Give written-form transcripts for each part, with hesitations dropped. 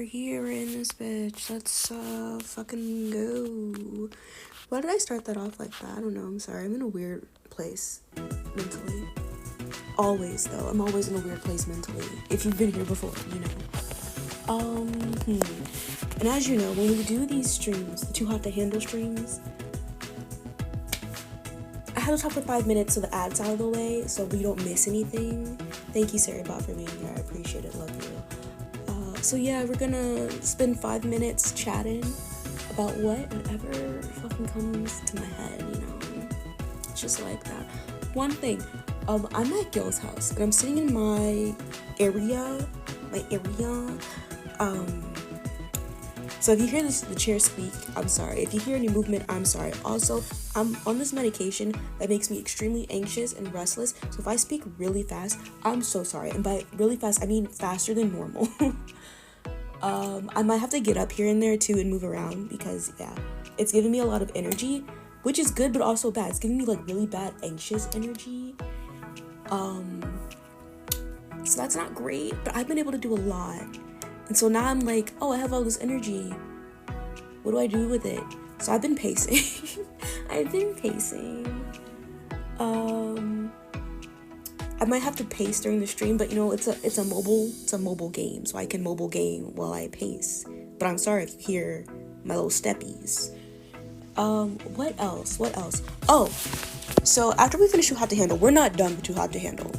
here in this bitch. Let's fucking go. Why did I start that off like that? I don't know. I'm sorry. I'm in a weird place mentally. Always though. I'm always in a weird place mentally. If you've been here before, you know. And as you know, when we do these streams, the Too Hot to Handle streams, I had to talk for 5 minutes so the ad's out of the way so we don't miss anything. Thank you, Sarahbot, for being here. I appreciate it. Love you. So yeah, we're gonna spend 5 minutes chatting about whatever fucking comes to my head, you know. It's just like that. One thing, I'm at Gil's house and I'm sitting in my area. So if you hear the chair squeak, I'm sorry. If you hear any movement, I'm sorry. Also, I'm on this medication that makes me extremely anxious and restless. So if I speak really fast, I'm so sorry. And by really fast, I mean faster than normal. I might have to get up here and there too and move around because yeah, it's giving me a lot of energy, which is good but also bad. It's giving me like really bad anxious energy. So that's not great, but I've been able to do a lot. And so now I'm like, oh, I have all this energy. What do I do with it? So I've been pacing. I might have to pace during the stream, but you know, it's a mobile game, so I can mobile game while I pace. But I'm sorry if you hear my little steppies. What else? Oh, so after we finish Too Hot to Handle, we're not done with Too Hot to Handle.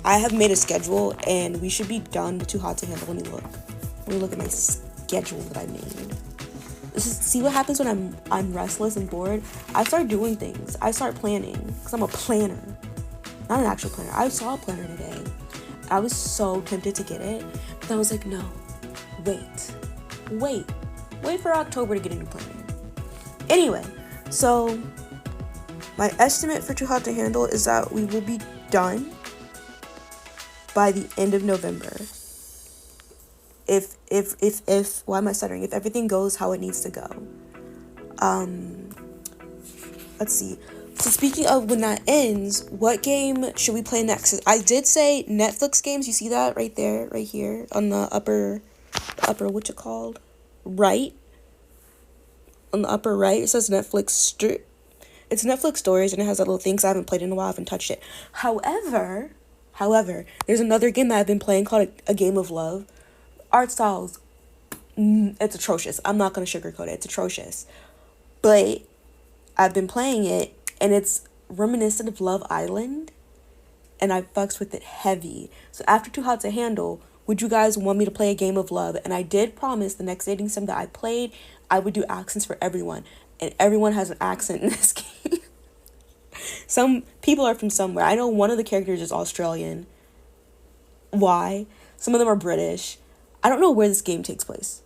I have made a schedule, and we should be done with Too Hot to Handle. Let me look at my schedule that I made. See what happens when I'm restless and bored? I start doing things. I start planning, because I'm a planner. Not an actual planner. I saw a planner today. I was so tempted to get it, but I was like, no, wait for October to get a new planner. Anyway, so my estimate for Too Hot to Handle is that we will be done by the end of November. If why am I stuttering? If everything goes how it needs to go. Let's see. So speaking of when that ends, what game should we play next? I did say Netflix games. You see that right there, right here on the upper, what's it called? Right. On the upper right, it says Netflix. It's Netflix Stories, and it has that little thing. 'Cause I haven't played it in a while. I haven't touched it. However, there's another game that I've been playing called A Game of Love. Art styles, it's atrocious. I'm not gonna sugarcoat it. It's atrocious, but I've been playing it, and it's reminiscent of Love Island, and I fucks with it heavy. So after Too Hot to Handle, would you guys want me to play A Game of Love? And I did promise the next dating sim that I played, I would do accents for everyone, and everyone has an accent in this game. Some people are from somewhere. I know one of the characters is Australian. Why? Some of them are British. I don't know where this game takes place.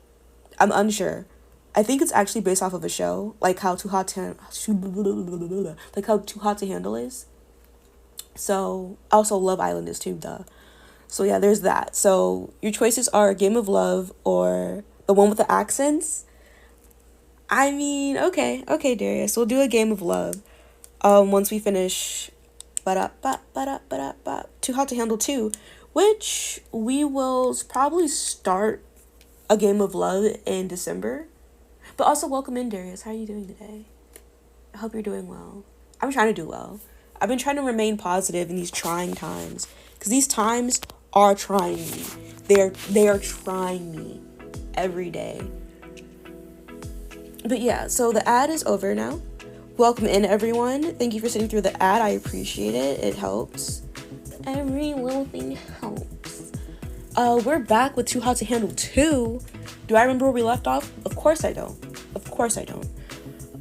I'm unsure. I think it's actually based off of a show, like how Too Hot to Handle is. So also Love Island is too, duh. So yeah, there's that. So your choices are Game of Love or the one with the accents. I mean, okay, Darius, we'll do A Game of Love. Once we finish Too Hot to Handle 2, which we will probably start A Game of Love in December. But also welcome in, Darius. How are you doing today? I hope you're doing well. I'm trying to do well. I've been trying to remain positive in these trying times, because these times are trying me. They are trying me every day. But yeah, so the ad is over now. Welcome in, everyone. Thank you for sitting through the ad. I appreciate it. It helps. Every little thing helps. We're back with Too Hot to Handle 2. Do I remember where we left off? Of course I don't.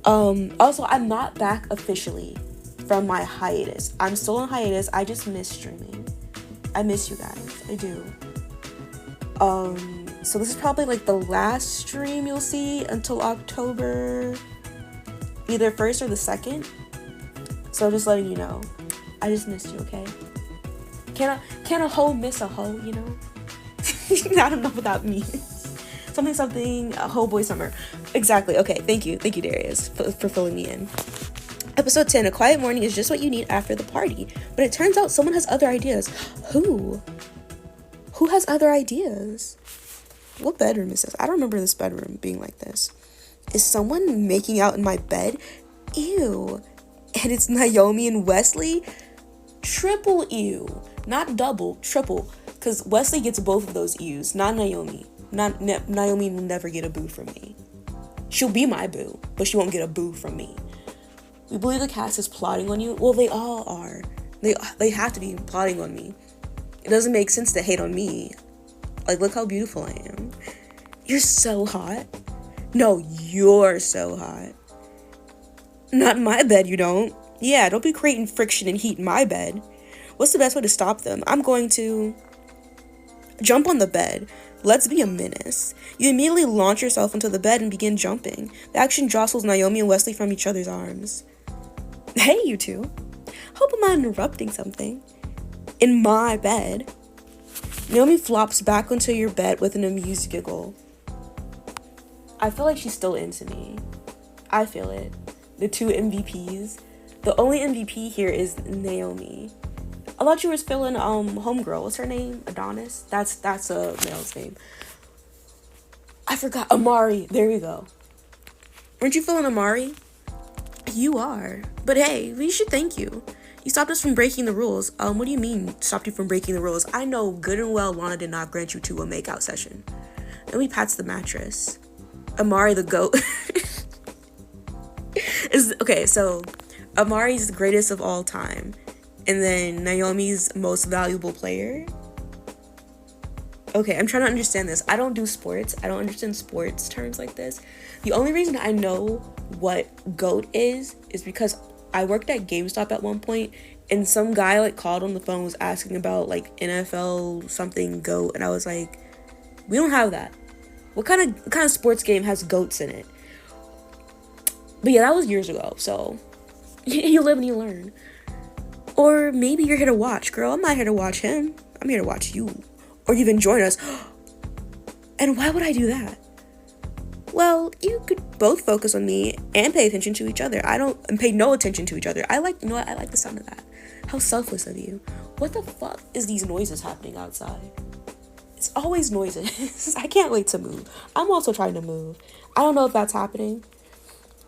Also, I'm not back officially from my hiatus. I'm still on hiatus. I just miss streaming. I miss you guys. I do. So this is probably like the last stream you'll see until October, either 1st or the 2nd. So just letting you know. I just missed you, okay? Can a hoe miss a hoe, you know? I don't know what that means. Something, a hoe boy summer. Exactly. Okay, thank you, Darius, for filling me in. Episode 10, a quiet morning is just what you need after the party. But it turns out someone has other ideas. Who? Who has other ideas? What bedroom is this? I don't remember this bedroom being like this. Is someone making out in my bed? Ew. And it's Naomi and Wesley? Triple ew. Not double, triple. Because Wesley gets both of those ews, not Naomi. Naomi will never get a boo from me. She'll be my boo, but she won't get a boo from me. We believe the cast is plotting on you. Well, they all are. They have to be plotting on me. It doesn't make sense to hate on me. Like, look how beautiful I am. You're so hot. No, you're so hot. Not in my bed, you don't. Yeah, don't be creating friction and heat in my bed. What's the best way to stop them? I'm going to jump on the bed. Let's be a menace. You immediately launch yourself into the bed and begin jumping. The action jostles Naomi and Wesley from each other's arms. Hey, you two. Hope I'm not interrupting something. In my bed. Naomi flops back onto your bed with an amused giggle. I feel like she's still into me. I feel it. The two MVPs. The only MVP here is Naomi. I thought you were feeling homegirl. What's her name? Adonis? That's a male's name. I forgot. Amari. There we go. Weren't you feeling Amari? You are. But hey, we should thank you. You stopped us from breaking the rules. What do you mean stopped you from breaking the rules? I know good and well Lana did not grant you to a makeout session. And we pats the mattress. Amari the GOAT. Okay, so Amari's the greatest of all time. And then Naomi's most valuable player. Okay, I'm trying to understand this. I don't do sports. I don't understand sports terms like this. The only reason I know what GOAT is because I worked at GameStop at one point, and some guy like called on the phone, was asking about like NFL something GOAT, and I was like, we don't have that. What kind of sports game has GOATs in it? But yeah, that was years ago, so you live and you learn. Or maybe you're here to watch. Girl, I'm not here to watch him. I'm here to watch you. Or even join us. And why would I do that? Well, you could both focus on me and pay attention to each other. And pay no attention to each other. I like the sound of that. How selfless of you. What the fuck is these noises happening outside? It's always noises. I can't wait to move. I'm also trying to move. I don't know if that's happening,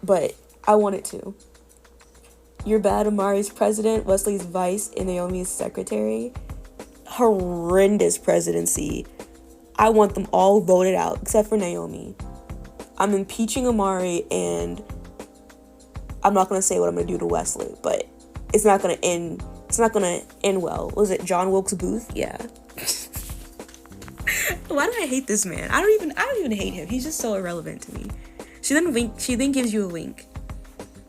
but I want it to. You're bad, Amari's president, Wesley's vice, and Naomi's secretary. Horrendous presidency. I want them all voted out, except for Naomi. I'm impeaching Amari, and I'm not going to say what I'm going to do to Wesley, but it's not going to end well. Was it John Wilkes Booth? Yeah. Why do I hate this man? I don't even hate him. He's just so irrelevant to me. She then gives you a wink.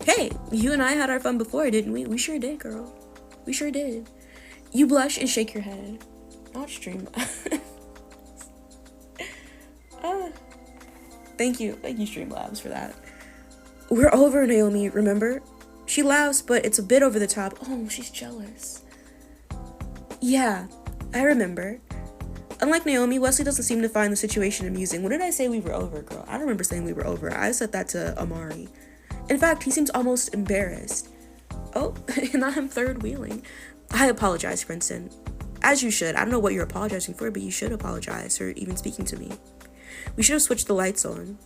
Hey, you and I had our fun before, didn't we? We sure did, girl. We sure did. You blush and shake your head. Not stream. Thank you, Streamlabs, for that. We're over, Naomi, remember? She laughs, but it's a bit over the top. Oh, she's jealous. Yeah, I remember. Unlike Naomi, Wesley doesn't seem to find the situation amusing. When did I say we were over, girl? I don't remember saying we were over. I said that to Amari. In fact, he seems almost embarrassed. Oh, and I'm third wheeling. I apologize, Princeton. As you should. I don't know what you're apologizing for, but you should apologize for even speaking to me. We should have switched the lights on.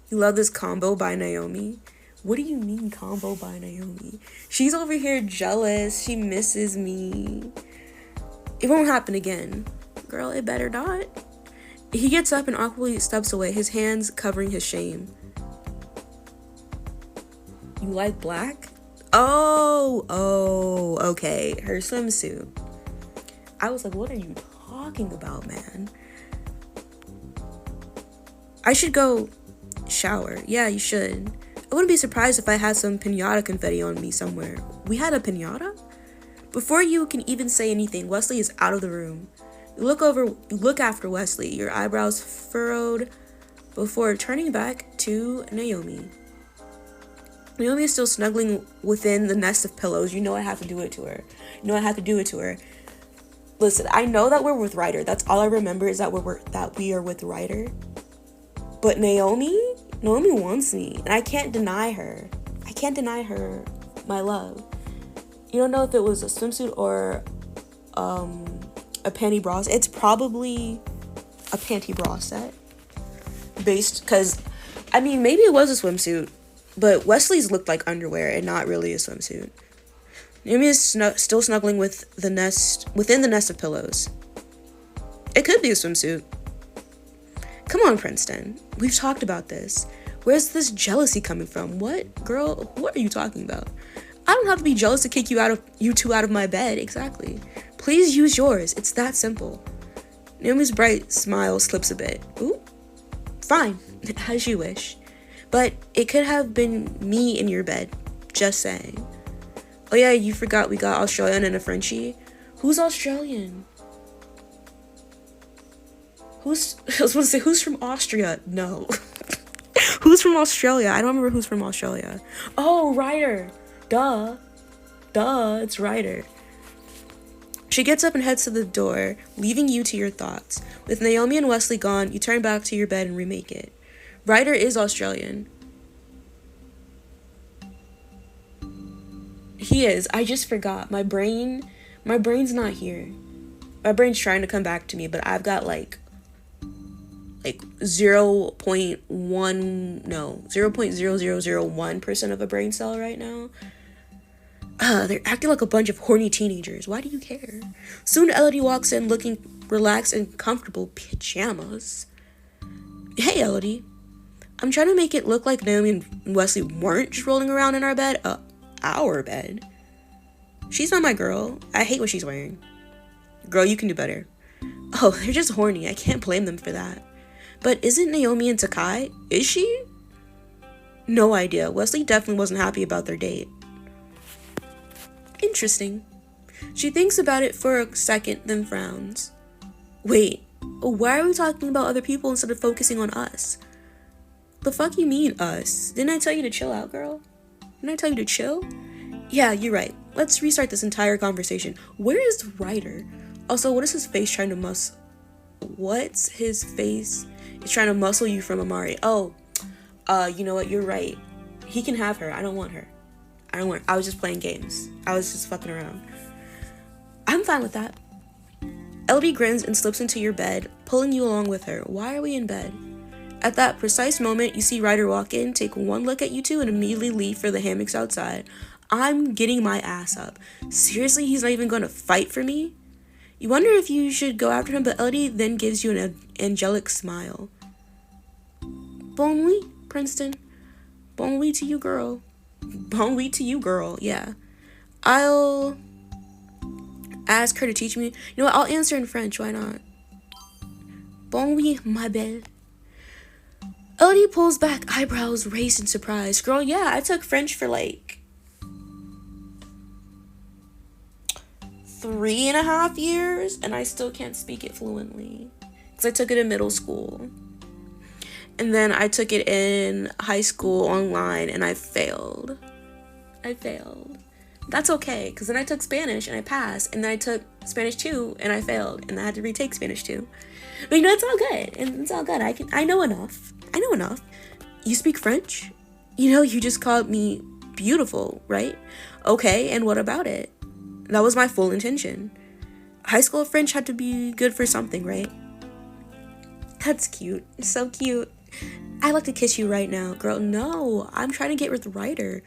You love this combo by Naomi? What do you mean combo by Naomi? She's over here jealous. She misses me. It won't happen again. Girl, it better not. He gets up and awkwardly steps away, his hands covering his shame. You like black? Oh, okay. Her swimsuit. I was like, what are you talking about, man? I should go shower. Yeah, you should. I wouldn't be surprised if I had some piñata confetti on me somewhere. We had a piñata? Before you can even say anything, Wesley is out of the room. You look after Wesley, your eyebrows furrowed before turning back to Naomi. Naomi is still snuggling within the nest of pillows. You know I have to do it to her. Listen, I know that we're with Ryder. That's all I remember is that we are with Ryder. But Naomi wants me, and I can't deny her. My love. You don't know if it was a swimsuit or a panty bra. It's probably a panty bra set. Based, because, I mean, maybe it was a swimsuit, but Wesley's looked like underwear and not really a swimsuit. Naomi is still snuggling within the nest of pillows. It could be a swimsuit. Come on, Princeton. We've talked about this. Where's this jealousy coming from? What? Girl, what are you talking about? I don't have to be jealous to kick you two out of my bed. Exactly. Please use yours. It's that simple. Naomi's bright smile slips a bit. Ooh. Fine. As you wish. But it could have been me in your bed. Just saying. Oh yeah, you forgot we got Australian and a Frenchie. Who's Australian? I was going to say, who's from Austria? No. Who's from Australia? I don't remember who's from Australia. Oh, Ryder. Duh, it's Ryder. She gets up and heads to the door, leaving you to your thoughts. With Naomi and Wesley gone, you turn back to your bed and remake it. Ryder is Australian. He is. I just forgot. My brain's not here. My brain's trying to come back to me, but I've got like 0.0001% of a brain cell right now. They're acting like a bunch of horny teenagers. Why do you care? Soon Elodie walks in looking relaxed and comfortable pajamas. Hey, Elodie. I'm trying to make it look like Naomi and Wesley weren't just rolling around in our bed. Our bed. She's not my girl. I hate what she's wearing. Girl, you can do better. Oh, they're just horny. I can't blame them for that. But isn't Naomi into Kai? Is she? No idea. Wesley definitely wasn't happy about their date. Interesting. She thinks about it for a second, then frowns. Wait, why are we talking about other people instead of focusing on us? The fuck you mean, us? Didn't I tell you to chill out, girl? Didn't I tell you to chill? Yeah, you're right. Let's restart this entire conversation. Where is Ryder? Also, what is his face trying to What's his face? Is trying to muscle you from Amari. Oh, you know what? You're right. He can have her. I don't want her. I was just playing games. I was just fucking around. I'm fine with that. Elodie grins and slips into your bed, pulling you along with her. Why are we in bed? At that precise moment, you see Ryder walk in, take one look at you two, and immediately leave for the hammocks outside. I'm getting my ass up. Seriously, he's not even going to fight for me? You wonder if you should go after him, but Elodie then gives you an angelic smile. Bon nuit, Princeton. Bon nuit to you, girl. Bon nuit to you, girl. Yeah. I'll ask her to teach me. You know what? I'll answer in French. Why not? Bon nuit, ma belle. Elodie pulls back, eyebrows raised in surprise. Girl, yeah, I took French for like 3.5 years, and I still can't speak it fluently. Because I took it in middle school. And then I took it in high school online, and I failed. That's okay, because then I took Spanish, and I passed. And then I took Spanish 2, and I failed. And I had to retake Spanish 2. But you know, it's all good. And it's all good. I know enough. You speak French? You know, you just called me beautiful, right? Okay, and what about it? That was my full intention. High school French had to be good for something, right? That's cute. It's so cute. I'd like to kiss you right now. Girl, no. I'm trying to get with Ryder.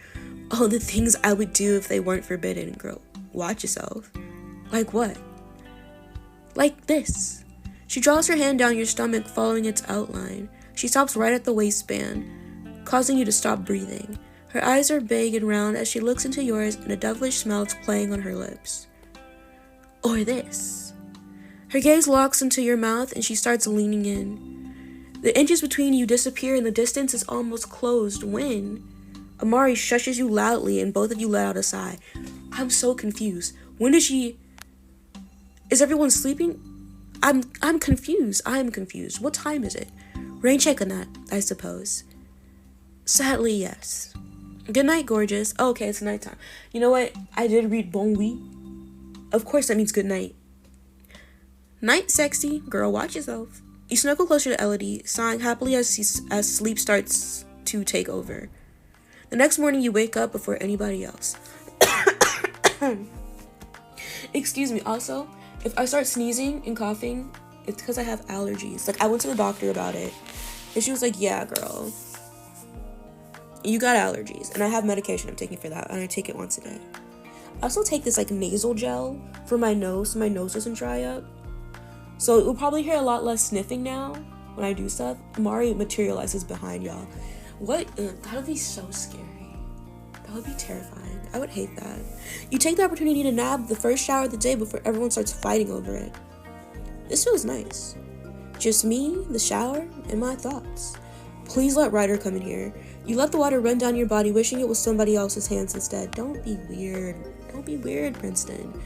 Oh, the things I would do if they weren't forbidden. Girl, watch yourself. Like what? Like this. She draws her hand down your stomach, following its outline. She stops right at the waistband, causing you to stop breathing. Her eyes are big and round as she looks into yours, and a devilish smile is playing on her lips. Or this. Her gaze locks into your mouth, and she starts leaning in. The inches between you disappear, and the distance is almost closed when Amari shushes you loudly, and both of you let out a sigh. I'm so confused. When did she... Is everyone sleeping? I'm confused. What time is it? Rain check on that, I suppose. Sadly, yes. Good night, gorgeous. Oh, okay, it's nighttime. You know what? I did read bon nuit. Of course that means good night. Night, sexy. Girl, watch yourself. You snuggle closer to Elodie, sighing happily as sleep starts to take over. The next morning, you wake up before anybody else. Excuse me. Also, if I start sneezing and coughing, It's because I have allergies. Like, I went to the doctor about it, and she was like, yeah, girl, you got allergies. And I have medication I'm taking for that, and I take it once a day. I also take this, like, nasal gel for my nose, so my nose doesn't dry up. So you'll probably hear a lot less sniffing now when I do stuff. Mari materializes behind y'all. What? That would be so scary. That would be terrifying. I would hate that. You take the opportunity to nab the first shower of the day before everyone starts fighting over it. This feels nice. Just me, the shower, and my thoughts. Please let Ryder come in here. You let the water run down your body, wishing it was somebody else's hands instead. Don't be weird. Don't be weird, Princeton.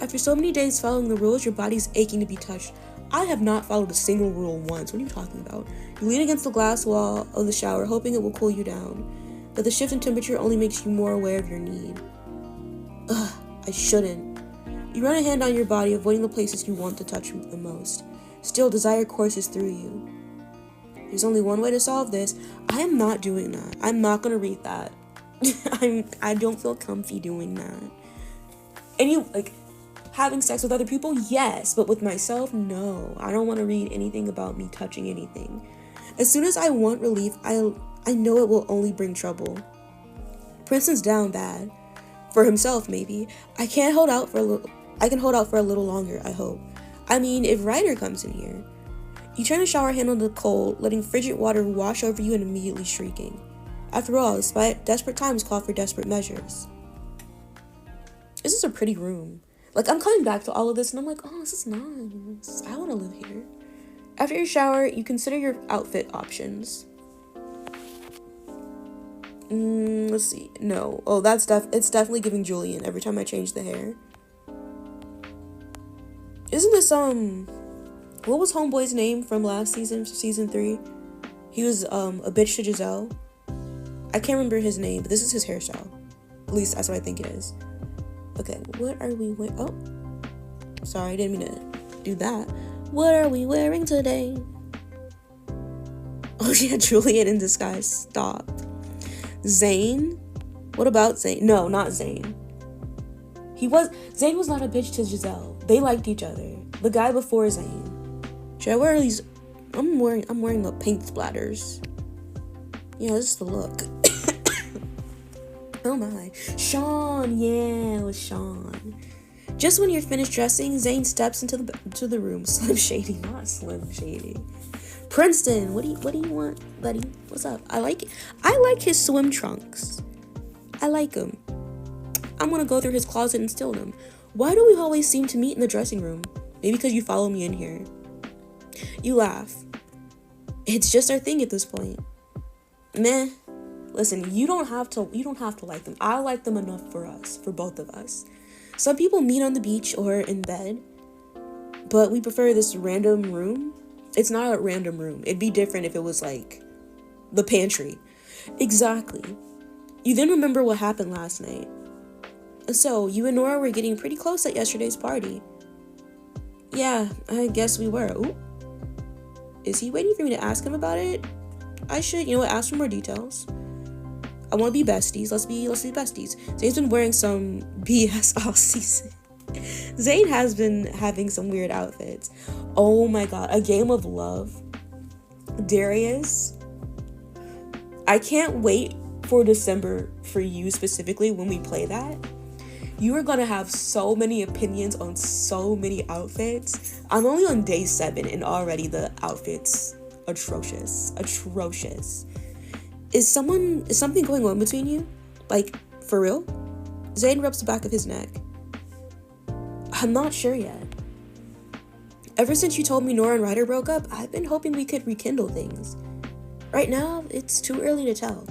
After so many days following the rules, your body's aching to be touched. I have not followed a single rule once. What are you talking about? You lean against the glass wall of the shower, hoping it will cool you down. But the shift in temperature only makes you more aware of your need. Ugh, I shouldn't. You run a hand on your body, avoiding the places you want to touch the most. Still, desire courses through you. There's only one way to solve this. I am not doing that. I'm not gonna read that. I don't feel comfy doing that. Having sex with other people, yes, but with myself, no. I don't want to read anything about me touching anything. As soon as I want relief, I know it will only bring trouble. Princeton's down bad. For himself, maybe. I can hold out for a little longer, I hope. I mean, if Ryder comes in here. You turn the shower handle to the cold, letting frigid water wash over you and immediately shrieking. After all, despite desperate times call for desperate measures. This is a pretty room. Like, I'm coming back to all of this and I'm like, oh, this is nice. I want to live here. After your shower, you consider your outfit options. Let's see. No. Oh, it's definitely giving Julian every time I change the hair. Isn't this, what was Homeboy's name from last season, season 3? He was, a bitch to Giselle. I can't remember his name, but this is his hairstyle. At least that's what I think it is. Okay, what are we wearing? Oh, sorry, I didn't mean to do that. What are we wearing today? Oh, yeah, Julian in disguise. Stop. Zayn? What about Zayn? No, not Zayn. Zayn was not a bitch to Giselle. They liked each other. The guy before Zayn. Should I wear these? I'm wearing the pink splatters. Yeah, this is the look. Oh my. Sean, yeah, it was Sean. Just when you're finished dressing, Zayn steps into the room. Slim Shady, not Slim Shady. Princeton, what do you want, buddy? What's up? I like his swim trunks. I like him. I'm gonna go through his closet and steal them. Why do we always seem to meet in the dressing room? Maybe because you follow me in here. You laugh. It's just our thing at this point. Meh. Listen, you don't have to like them. I like them enough for us, for both of us. Some people meet on the beach or in bed, but we prefer this random room. It's not a random room. It'd be different if it was like the pantry. Exactly. You then remember what happened last night. So, you and Nora were getting pretty close at yesterday's party. Yeah, I guess we were. Ooh. Is he waiting for me to ask him about it? I should, ask for more details. I want to be besties. Let's be besties. Zayn's been wearing some BS all season. Zayn has been having some weird outfits. Oh my god, a game of love. Darius. I can't wait for December for you specifically when we play that. You are gonna have so many opinions on so many outfits. I'm only on day 7 and already the outfits atrocious. Is something going on between you? Like, for real? Zayn rubs the back of his neck. I'm not sure yet. Ever since you told me Nora and Ryder broke up, I've been hoping we could rekindle things. Right now, it's too early to tell.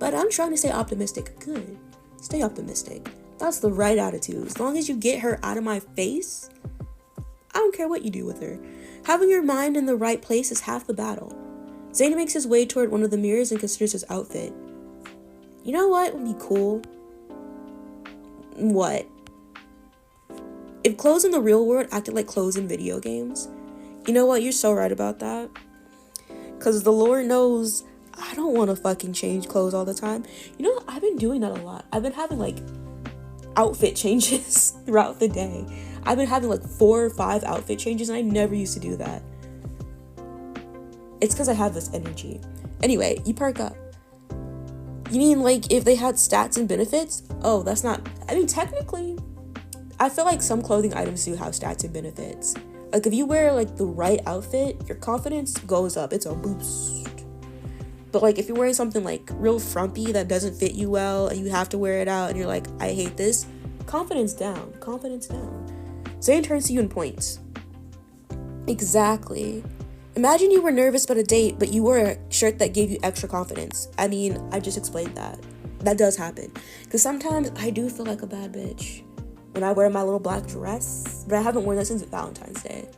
But I'm trying to stay optimistic. Good. Stay optimistic. That's the right attitude. As long as you get her out of my face, I don't care what you do with her. Having your mind in the right place is half the battle. Zayn makes his way toward one of the mirrors and considers his outfit. You know what would be cool? What? If clothes in the real world acted like clothes in video games. You know what? You're so right about that. Because the Lord knows I don't want to fucking change clothes all the time. You know, I've been doing that a lot. I've been having, like, outfit changes throughout the day. I've been having like 4 or 5 outfit changes, and I never used to do that. It's because I have this energy. Anyway, you perk up. You mean like if they had stats and benefits? Oh, that's not... I mean, technically, I feel like some clothing items do have stats and benefits. Like if you wear like the right outfit, your confidence goes up. It's a boost. But like if you're wearing something like real frumpy that doesn't fit you well and you have to wear it out and you're like, I hate this, confidence down. Zayn turns to you and points. Exactly. Imagine you were nervous about a date, but you wore a shirt that gave you extra confidence. I mean, I just explained that. That does happen. Because sometimes I do feel like a bad bitch when I wear my little black dress. But I haven't worn that since Valentine's Day.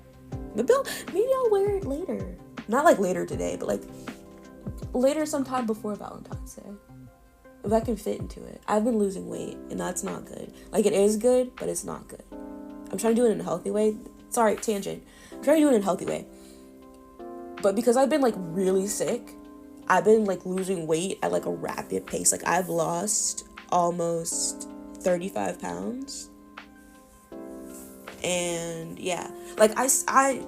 Maybe I'll wear it later. Not like later today, but like later sometime before Valentine's Day. If I can fit into it. I've been losing weight, and that's not good. Like, it is good, but it's not good. I'm trying to do it in a healthy way. Sorry, tangent. I'm trying to do it in a healthy way. But because I've been, like, really sick, I've been, like, losing weight at, like, a rapid pace. Like, I've lost almost 35 pounds. And, yeah. Like, I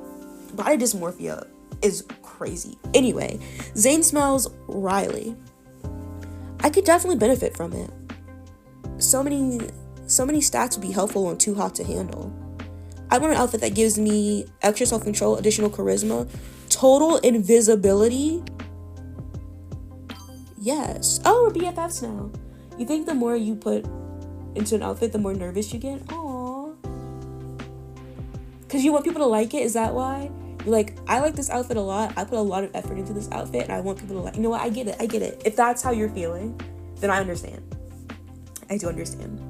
body dysmorphia is crazy. Anyway, Zayn smells Riley. I could definitely benefit from it. So many stats would be helpful and too hot to handle. I want an outfit that gives me extra self-control, additional charisma, total invisibility. Yes. Oh, we're BFFs now. You think the more you put into an outfit, the more nervous you get? Aww. Because you want people to like it? Is that why? You're like, I like this outfit a lot. I put a lot of effort into this outfit, and I want people to like. You know what? I get it. If that's how you're feeling, then I understand. I do understand.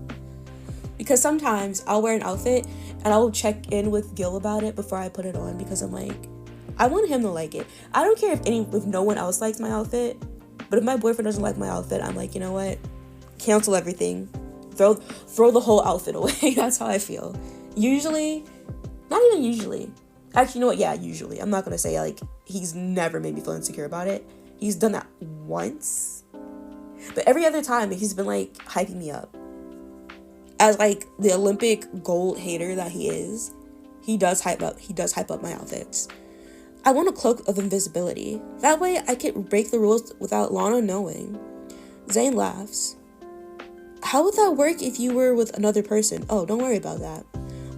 Because sometimes I'll wear an outfit, and I'll check in with Gil about it before I put it on, because I'm like, I want him to like it. I don't care if no one else likes my outfit, but if my boyfriend doesn't like my outfit, I'm like, you know what? Cancel everything. Throw the whole outfit away. That's how I feel. Usually, not even usually. Actually, you know what? Yeah, usually. I'm not going to say, like, he's never made me feel insecure about it. He's done that once. But every other time, he's been, like, hyping me up. As, like, the Olympic gold hater that he is, he does hype up my outfits. I want a cloak of invisibility. That way, I can break the rules without Lana knowing. Zayn laughs. How would that work if you were with another person? Oh, don't worry about that.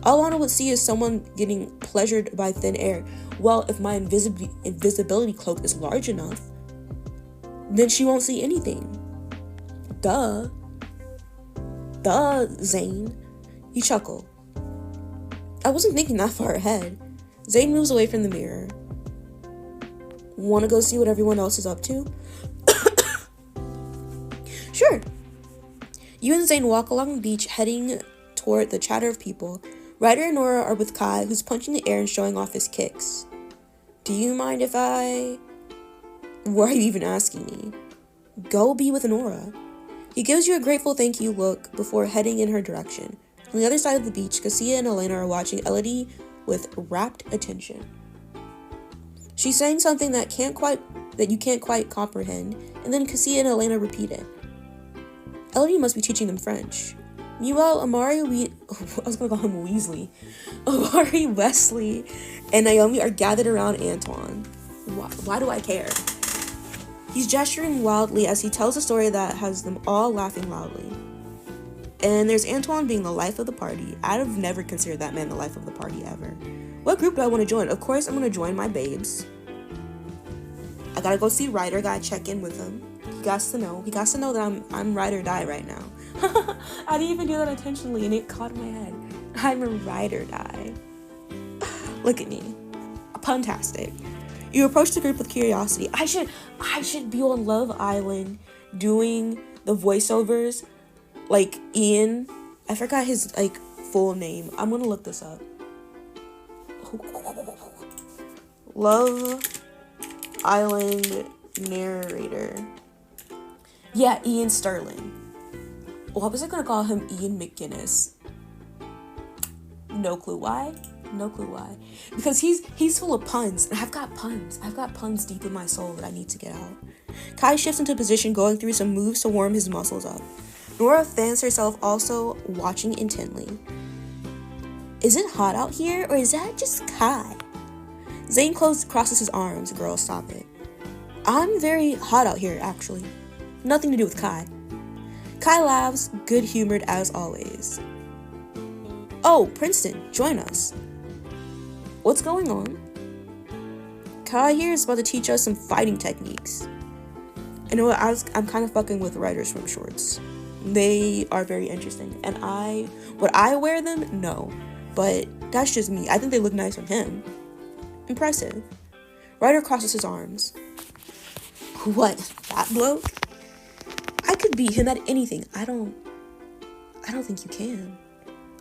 All Lana would see is someone getting pleasured by thin air. Well, if my invisibility cloak is large enough, then she won't see anything. Duh, Zayn. You chuckle. I wasn't thinking that far ahead. Zayn moves away from the mirror. Want to go see what everyone else is up to? Sure. You and Zayn walk along the beach, heading toward the chatter of people. Ryder and Nora are with Kai, who's punching the air and showing off his kicks. Do you mind if I... Why are you even asking me? Go be with Nora. He gives you a grateful thank you look before heading in her direction. On the other side of the beach, Cassia and Elena are watching Elodie with rapt attention. She's saying something that you can't quite comprehend, and then Cassia and Elena repeat it. Elodie must be teaching them French. Meanwhile, Amari, Wesley, and Naomi are gathered around Antoine. Why do I care? He's gesturing wildly as he tells a story that has them all laughing loudly. And there's Antoine being the life of the party. I'd have never considered that man the life of the party ever. What group do I want to join? Of course, I'm going to join my babes. I gotta go see Ryder, gotta check in with him. He got to know that I'm ride or die right now. I didn't even do that intentionally, and it caught in my head. I'm a ride or die. Look at me. Puntastic. You approach the group with curiosity. I should be on Love Island doing the voiceovers like Ian. I forgot his like full name. I'm gonna look this up. Love Island narrator. Yeah, Ian Sterling. Why was I gonna call him Ian McGinnis? No clue why. Because he's full of puns, and I've got puns deep in my soul that I need to get out. Kai shifts into position, going through some moves to warm his muscles up. Nora fans herself, also watching intently. Is it hot out here, or is that just Kai? Zane crosses his arms. Girl, stop it. I'm very hot out here, actually. Nothing to do with Kai. Kai laughs, good-humored as always. Oh, Princeton, join us. What's going on? Kai here is about to teach us some fighting techniques. You know what, I'm kind of fucking with Ryder swim shorts. They are very interesting. And would I wear them? No. But that's just me. I think they look nice on him. Impressive. Ryder crosses his arms. What? That bloke? I could beat him at anything. I don't think you can.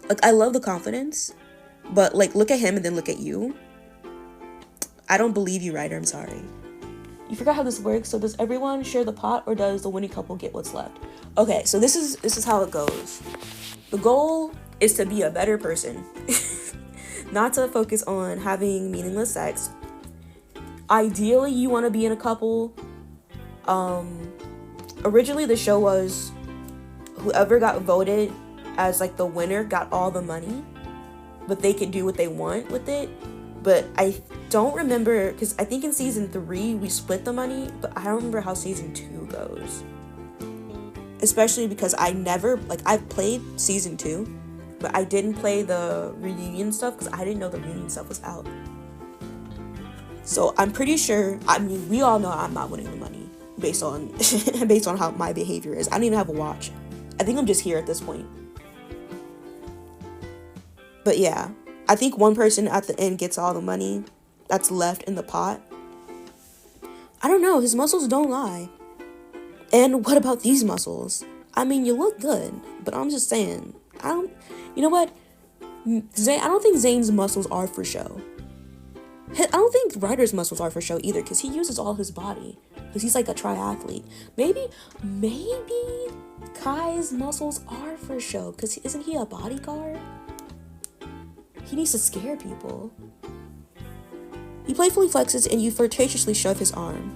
Like, I love the confidence, but like, look at him and then look at you. I don't believe you, Ryder. I'm sorry. You forgot how this works. So does everyone share the pot, or does the winning couple get what's left? Okay, so this is how it goes. The goal is to be a better person. Not to focus on having meaningless sex. Ideally, you want to be in a couple. Originally the show was whoever got voted as like the winner got all the money, but they could do what they want with it. But I don't remember, because I think in season 3 we split the money, but I don't remember how season 2 goes. Especially because I've played season 2, but I didn't play the reunion stuff because I didn't know the reunion stuff was out. So I'm pretty sure, I mean, we all know I'm not winning the money based on how my behavior is. I don't even have a watch. I think I'm just here at this point. But yeah, I think one person at the end gets all the money that's left in the pot. I don't know, his muscles don't lie. And what about these muscles? I mean, you look good, but I'm just saying, you know what? I don't think Zane's muscles are for show. I don't think Ryder's muscles are for show either, because he uses all his body, because he's like a triathlete. Maybe Kai's muscles are for show, because isn't he a bodyguard? He needs to scare people. He playfully flexes and you flirtatiously shove his arm.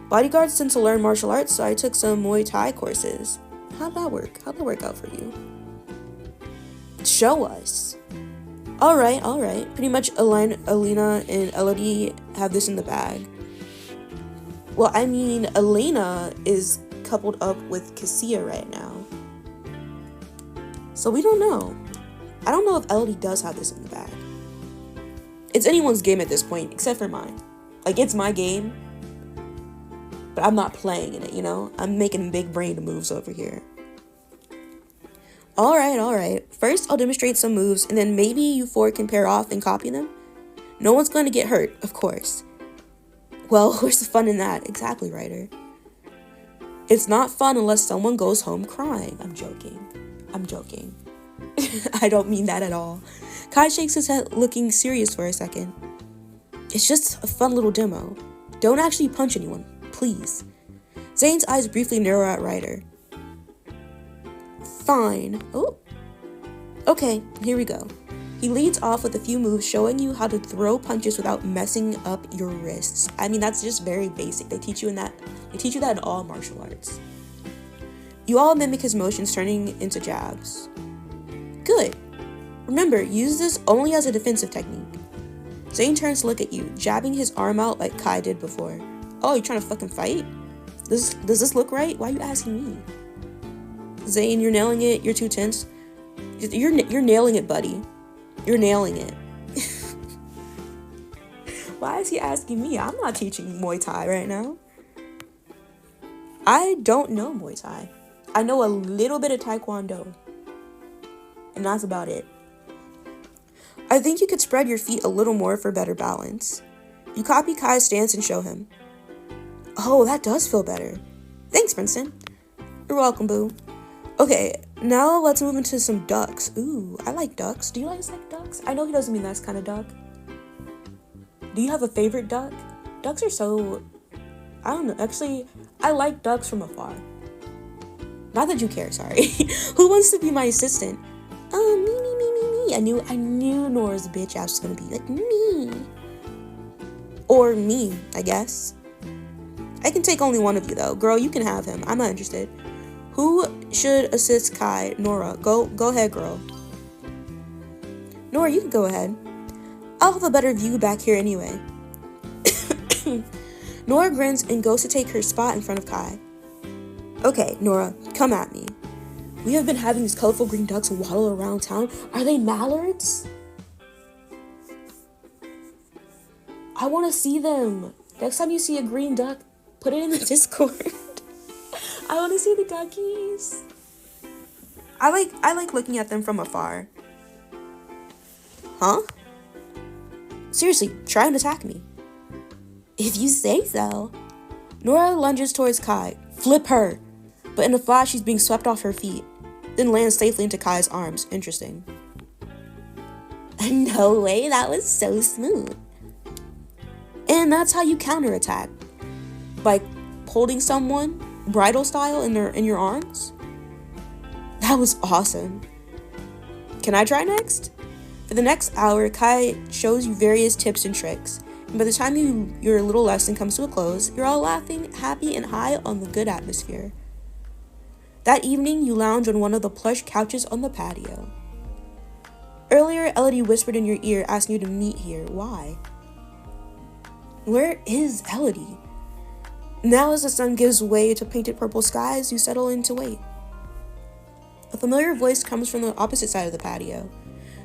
Bodyguards tend to learn martial arts, so I took some Muay Thai courses. How'd that work? How'd that work out for you? Show us. Alright. Pretty much Alina and Elodie have this in the bag. Well, I mean, Elena is coupled up with Cassia right now. So we don't know. I don't know if Elodie does have this in the bag. It's anyone's game at this point, except for mine. Like, it's my game, but I'm not playing in it, you know? I'm making big brain moves over here. Alright. First, I'll demonstrate some moves, and then maybe you four can pair off and copy them. No one's going to get hurt, of course. Well, where's the fun in that? Exactly, Ryder. It's not fun unless someone goes home crying. I'm joking. I don't mean that at all. Kai shakes his head, looking serious for a second. It's just a fun little demo. Don't actually punch anyone, please. Zane's eyes briefly narrow at Ryder. Fine. Oh. Okay, here we go. He leads off with a few moves showing you how to throw punches without messing up your wrists. I mean, that's just very basic. They teach you that in all martial arts. You all mimic his motions, turning into jabs. Good. Remember, use this only as a defensive technique. Zane turns to look at you, jabbing his arm out like Kai did before. Oh, you trying to fucking fight? Does this look right? Why are you asking me? Zane, you're nailing it. You're too tense. You're nailing it, buddy. You're nailing it. Why is he asking me? I'm not teaching Muay Thai right now. I don't know Muay Thai. I know a little bit of Taekwondo. And that's about it. I think you could spread your feet a little more for better balance. You copy Kai's stance and show him. Oh, that does feel better. Thanks, Princeton. You're welcome, boo. Okay, now let's move into some ducks. Ooh, I like ducks. Do you guys like ducks? I know he doesn't mean that kind of duck. Do you have a favorite duck? Ducks are so... I don't know. Actually, I like ducks from afar. Not that you care, sorry. Who wants to be my assistant? Me. I knew Nora's bitch ass was gonna be like, me. Or me, I guess. I can take only one of you, though. Girl, you can have him. I'm not interested. Who should assist Kai? Nora. Go ahead, girl. Nora, you can go ahead. I'll have a better view back here anyway. Nora grins and goes to take her spot in front of Kai. Okay, Nora, come at me. We have been having these colorful green ducks waddle around town. Are they mallards? I want to see them. Next time you see a green duck, put it in the Discord. I want to see the duckies. I like looking at them from afar. Huh? Seriously, try and attack me. If you say so. Nora lunges towards Kai. Flip her. But in a flash, she's being swept off her feet. Then lands safely into Kai's arms. Interesting. No way, that was so smooth. And that's how you counterattack. By holding someone, bridal style, in your arms. That was awesome. Can I try next? For the next hour, Kai shows you various tips and tricks. And by the time your little lesson comes to a close, you're all laughing, happy, and high on the good atmosphere. That evening, you lounge on one of the plush couches on the patio. Earlier, Elodie whispered in your ear, asking you to meet here. Why? Where is Elodie? Now as the sun gives way to painted purple skies, you settle in to wait. A familiar voice comes from the opposite side of the patio.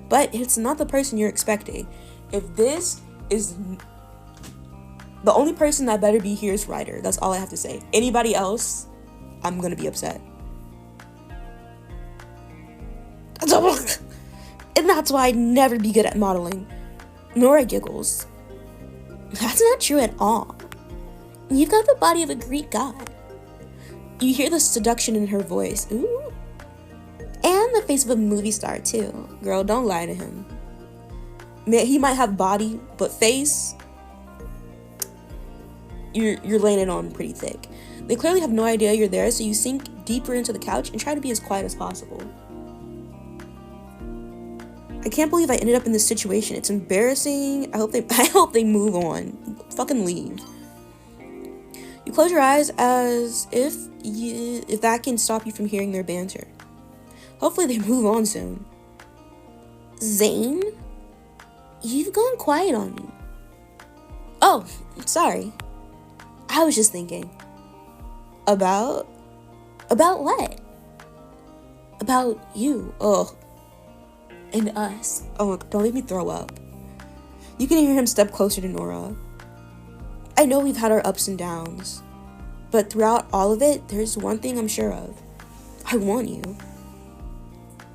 But it's not the person you're expecting. If this is... The only person that better be here is Ryder. That's all I have to say. Anybody else, I'm gonna be upset. And that's why I'd never be good at modeling. Nora giggles. That's not true at all. You've got the body of a Greek god. You hear the seduction in her voice. Ooh. And the face of a movie star, too. Girl, don't lie to him. He might have body, but face... You're laying it on pretty thick. They clearly have no idea you're there, so you sink deeper into the couch and try to be as quiet as possible. I can't believe I ended up in this situation. It's embarrassing. I hope they move on. Fucking leave. You close your eyes as if that can stop you from hearing their banter. Hopefully they move on soon. Zane? You've gone quiet on me. Oh, sorry. I was just thinking. About what? About you. Oh. And us. Oh, don't make me throw up. You can hear him step closer to Nora. I know we've had our ups and downs, but throughout all of it, there's one thing I'm sure of. I want you.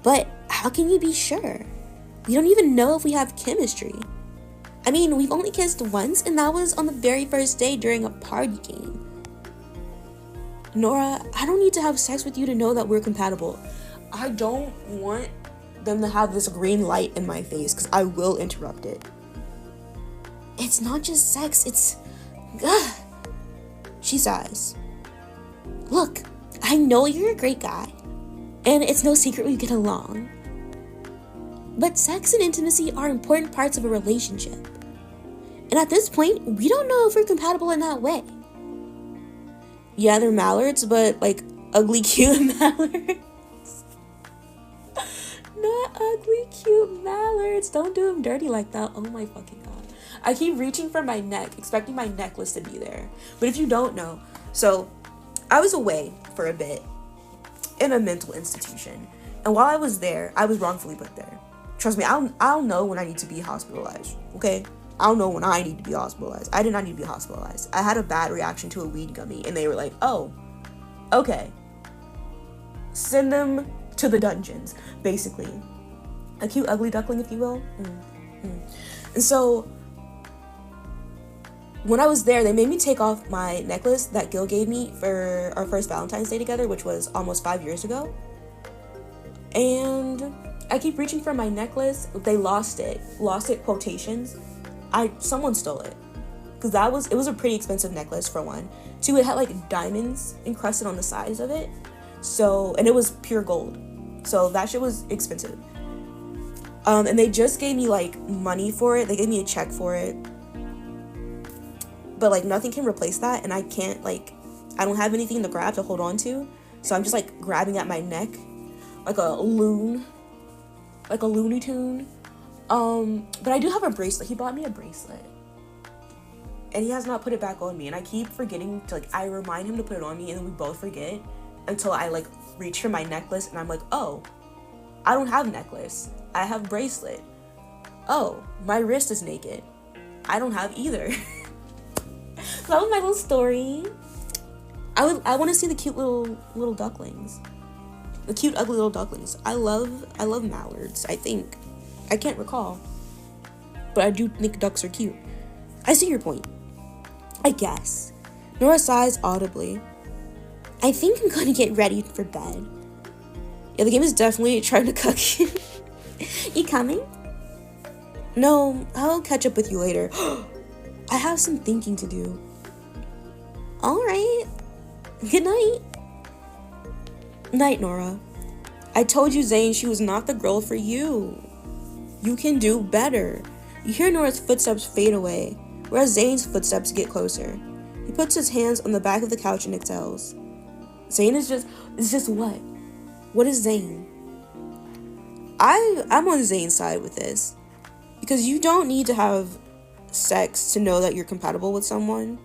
But how can you be sure? We don't even know if we have chemistry. I mean, we've only kissed once, and that was on the very first day during a party game. Nora, I don't need to have sex with you to know that we're compatible. I don't want them to have this green light in my face, because I will interrupt it. It's not just sex, it's... Ugh. She sighs. Look, I know you're a great guy, and it's no secret we get along. But sex and intimacy are important parts of a relationship. And at this point, we don't know if we're compatible in that way. Yeah, they're mallards, but like ugly, cute mallards. Not ugly, cute mallards. Don't do them dirty like that. Oh my fucking god. I keep reaching for my neck, expecting my necklace to be there. But if you don't know, so I was away for a bit in a mental institution. And while I was there, I was wrongfully put there. Trust me, I'll know when I need to be hospitalized, okay? I'll know when I need to be hospitalized. I did not need to be hospitalized. I had a bad reaction to a weed gummy, and they were like, oh, okay. Send them to the dungeons, basically. A cute, ugly duckling, if you will. And so, when I was there, they made me take off my necklace that Gil gave me for our first Valentine's Day together, which was almost 5 years ago. And I keep reaching for my necklace. They lost it. Lost it, quotations. Someone stole it. Because it was a pretty expensive necklace, for one. Two, it had like diamonds encrusted on the sides of it. So, and it was pure gold. So that shit was expensive. And they just gave me like money for it. They gave me a check for it. But like nothing can replace that. And I can't I don't have anything to grab to hold on to. So I'm just like grabbing at my neck like a Looney Tune. But I do have a bracelet. He bought me a bracelet. And he has not put it back on me. And I keep forgetting to, like, I remind him to put it on me, and then we both forget until I, like, reach for my necklace, and I'm like, oh, I don't have necklace. I have bracelet. Oh, my wrist is naked. I don't have either. So that was my little story. I want to see the cute little ducklings. The cute, ugly little ducklings. I love mallards, I think. I can't recall. But I do think ducks are cute. I see your point. I guess. Nora sighs audibly. I think I'm gonna get ready for bed. Yeah, the game is definitely trying to cook you. You coming? No, I'll catch up with you later. I have some thinking to do. Alright. Good night. Night, Nora. I told you, Zane, she was not the girl for you. You can do better. You hear Nora's footsteps fade away, whereas Zane's footsteps get closer. He puts his hands on the back of the couch and exhales. Zane is just what? What is Zane? I'm on Zane's side with this. Because you don't need to have sex to know that you're compatible with someone.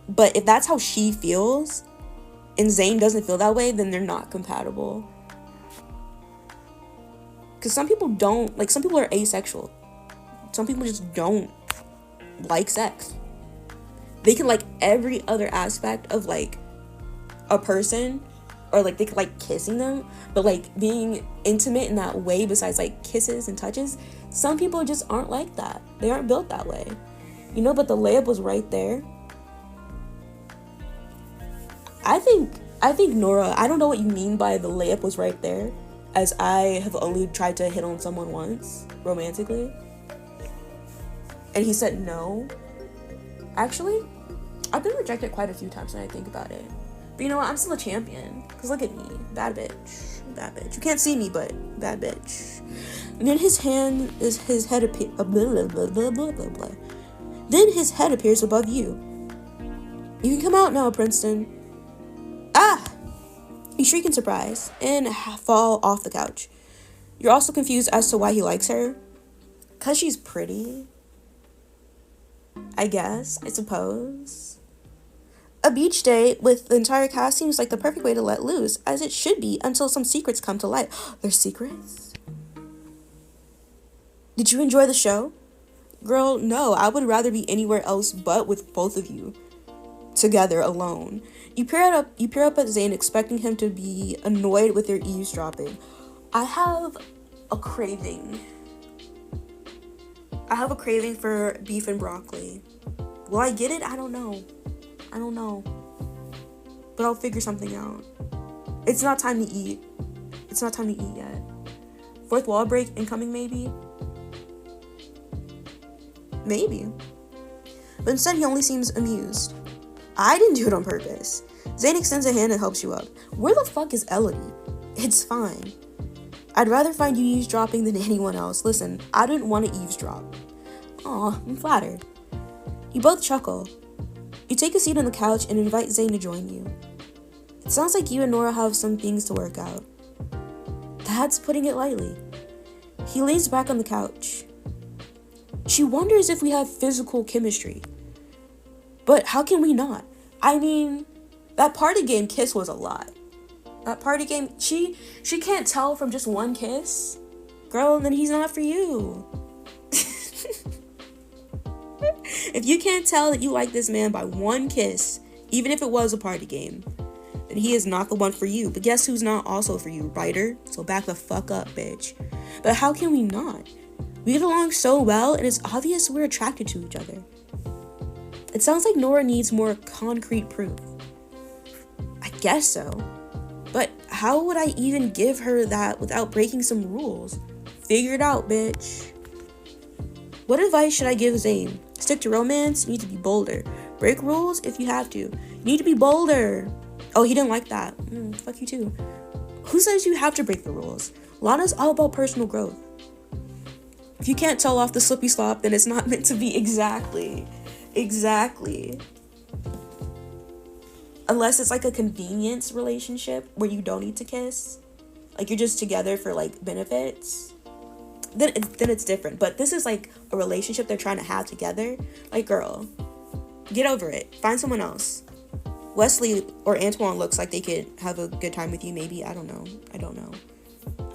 But if that's how she feels, and Zane doesn't feel that way, then they're not compatible. Because some people don't, like, some people are asexual. Some people just don't like sex. They can like every other aspect of, like, a person, or, like, they could like kissing them, but, like, being intimate in that way besides, like, kisses and touches, some people just aren't like that. They aren't built that way. You know, but the layup was right there. I think Nora, I don't know what you mean by the layup was right there, as I have only tried to hit on someone once, romantically. And he said no. Actually, I've been rejected quite a few times when I think about it. But you know what, I'm still a champion. Because look at me, bad bitch. Bad bitch. You can't see me, but bad bitch. And then his head appears, Then his head appears above you. You can come out now, Princeton. Ah! You shriek in surprise and fall off the couch. You're also confused as to why he likes her. 'Cause she's pretty. I suppose. A beach day with the entire cast seems like the perfect way to let loose, as it should be until some secrets come to light. There's secrets? Did you enjoy the show? Girl, no, I would rather be anywhere else but with both of you. Together, alone. You peer up at Zane, expecting him to be annoyed with your eavesdropping. I have a craving. For beef and broccoli. Will I get it? I don't know. But I'll figure something out. It's not time to eat. Yet. Fourth wall break incoming, maybe? Maybe. But instead, he only seems amused. I didn't do it on purpose. Zane extends a hand and helps you up. Where the fuck is Elodie? It's fine. I'd rather find you eavesdropping than anyone else. Listen, I didn't want to eavesdrop. Aw, I'm flattered. You both chuckle. You take a seat on the couch and invite Zane to join you. It sounds like you and Nora have some things to work out. That's putting it lightly. He leans back on the couch. She wonders if we have physical chemistry. But how can we not? I mean, that party game kiss was a lot. That party game, she can't tell from just one kiss. Girl, then he's not for you. If you can't tell that you like this man by one kiss, even if it was a party game, then he is not the one for you. But guess who's not also for you, Ryder? So back the fuck up, bitch. But how can we not? We get along so well, and it's obvious we're attracted to each other. It sounds like Nora needs more concrete proof. I guess so. But how would I even give her that without breaking some rules? Figure it out, bitch. What advice should I give Zane? Stick to romance? You need to be bolder. Break rules if you have to. You need to be bolder. Oh, he didn't like that. Fuck you too. Who says you have to break the rules? Lana's all about personal growth. If you can't tell off the slippy slop, then it's not meant to be. Exactly. Unless it's like a convenience relationship where you don't need to kiss. Like you're just together for like benefits. then it's different. But this is like a relationship they're trying to have together. Like, girl, get over it. Find someone else. Wesley or Antoine looks like they could have a good time with you. Maybe. I don't know. I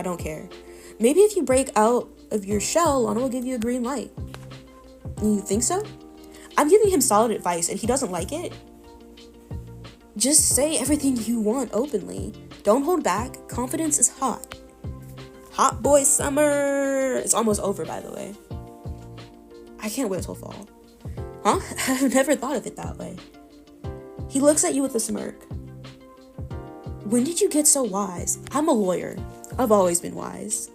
don't care. Maybe if you break out of your shell, Lana will give you a green light. You think so? I'm giving him solid advice and he doesn't like it. Just say everything you want openly. Don't hold back. Confidence is hot. Hot boy summer. It's almost over, by the way. I can't wait till fall. Huh? I've never thought of it that way. He looks at you with a smirk. When did you get so wise? I'm a lawyer. I've always been wise.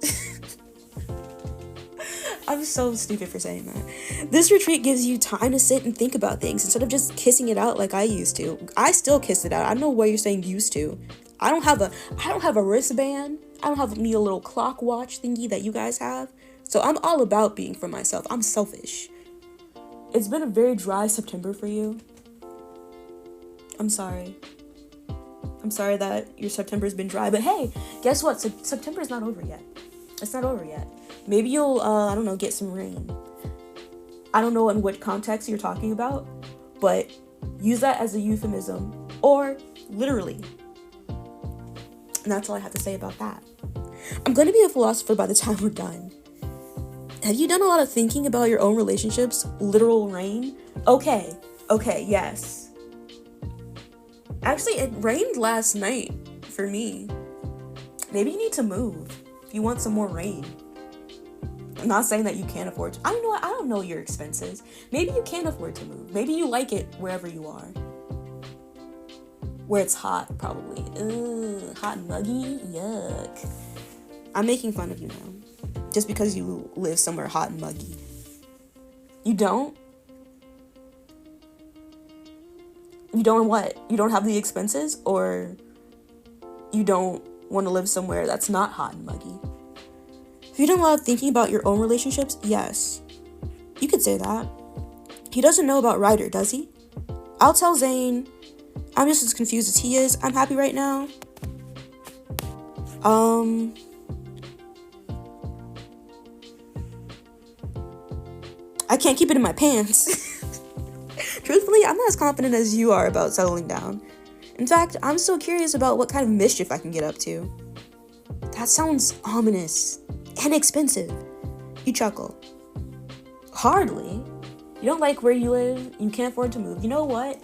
I'm so stupid for saying that. This retreat gives you time to sit and think about things instead of just kissing it out like I used to. I still kiss it out. I don't know why you're saying used to. I don't have a wristband. I don't have me a little clock watch thingy that you guys have. So I'm all about being for myself. I'm selfish. It's been a very dry September for you. I'm sorry. I'm sorry that your September's been dry, but hey, guess what? September's not over yet. It's not over yet. Maybe you'll, I don't know, get some rain. I don't know in what context you're talking about, but use that as a euphemism or literally. And that's all I have to say about that. I'm going to be a philosopher by the time we're done. Have you done a lot of thinking about your own relationships? Literal rain? Okay, yes. Actually, it rained last night for me. Maybe you need to move if you want some more rain. I'm not saying that you can't afford to. I don't know your expenses. Maybe you can afford to move. Maybe you like it wherever you are. Where it's hot, probably. Ugh, hot and muggy? Yuck. I'm making fun of you now. Just because you live somewhere hot and muggy. You don't? You don't what? You don't have the expenses? Or you don't want to live somewhere that's not hot and muggy? Have you done a lot of thinking about your own relationships? Yes. You could say that. He doesn't know about Ryder, does he? I'll tell Zane. I'm just as confused as he is. I'm happy right now. I can't keep it in my pants. Truthfully, I'm not as confident as you are about settling down. In fact, I'm still curious about what kind of mischief I can get up to. That sounds ominous and expensive. You chuckle. Hardly. You don't like where you live. You can't afford to move. You know what?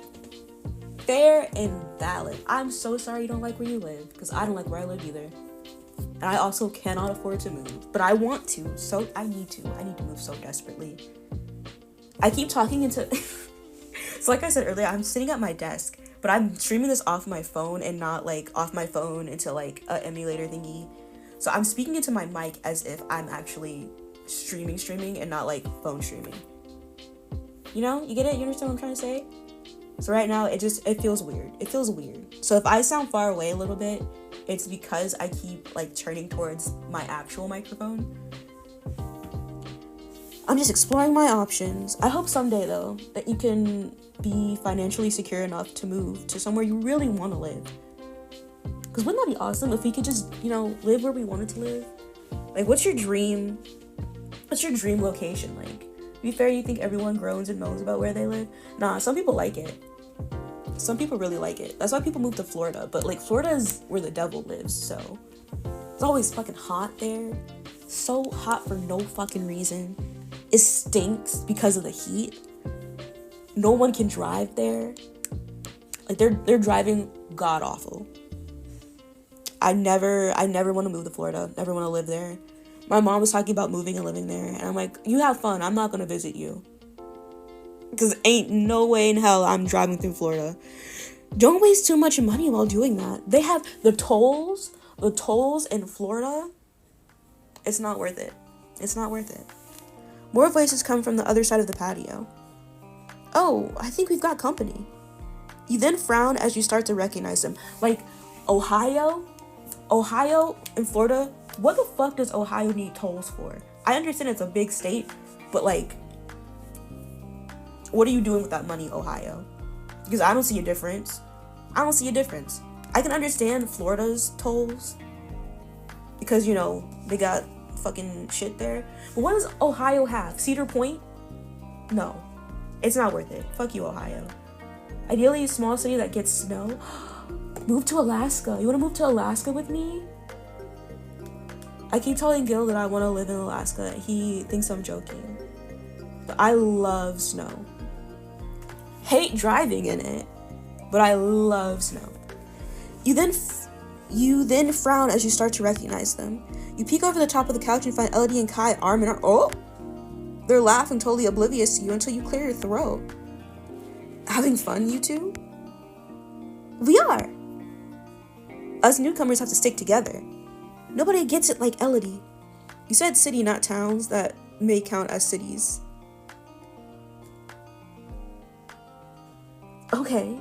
Fair and valid. I'm so sorry you don't like where you live, because I don't like where I live either. And I also cannot afford to move, but I want to, so I need to move so desperately. I keep talking into so like I said earlier, I'm sitting at my desk, but I'm streaming this off my phone and not like off my phone into like a emulator thingy. So I'm speaking into my mic as if I'm actually streaming and not like phone streaming. You know, you get it? You understand what I'm trying to say? So right now, it feels weird. It feels weird. So if I sound far away a little bit, it's because I keep like turning towards my actual microphone. I'm just exploring my options. I hope someday though, that you can be financially secure enough to move to somewhere you really want to live. Because wouldn't that be awesome if we could just, live where we wanted to live? Like, what's your dream location like? To be fair, you think everyone groans and moans about where they live? Nah, some people like it. Some people really like it. That's why people move to Florida. But like, Florida is where the devil lives, so it's always fucking hot there. So hot for no fucking reason. It stinks because of the heat. No one can drive there. Like, they're driving god awful. I never want to move to Florida. Never want to live there. My mom was talking about moving and living there, and I'm like, you have fun. I'm not gonna visit you. Because ain't no way in hell I'm driving through Florida. Don't waste too much money while doing that. They have the tolls in Florida. It's not worth it. It's not worth it. More voices come from the other side of the patio. Oh, I think we've got company. You then frown as you start to recognize them. Like, Ohio and Florida. What the fuck does Ohio need tolls for? I understand it's a big state, but like, what are you doing with that money, Ohio? Because I don't see a difference. I can understand Florida's tolls because, they got fucking shit there. But what does Ohio have? Cedar Point? No. It's not worth it. Fuck you, Ohio. Ideally, a small city that gets snow. Move to Alaska. You want to move to Alaska with me? I keep telling Gil that I want to live in Alaska. He thinks I'm joking. But I love snow. Hate driving in it, but I love snow. You then frown as you start to recognize them. You peek over the top of the couch and find Elodie and Kai arm in arm. Oh! They're laughing, totally oblivious to you until you clear your throat. Having fun, you two? We are. Us newcomers have to stick together. Nobody gets it like Elodie. You said city, not towns, that may count as cities. Okay.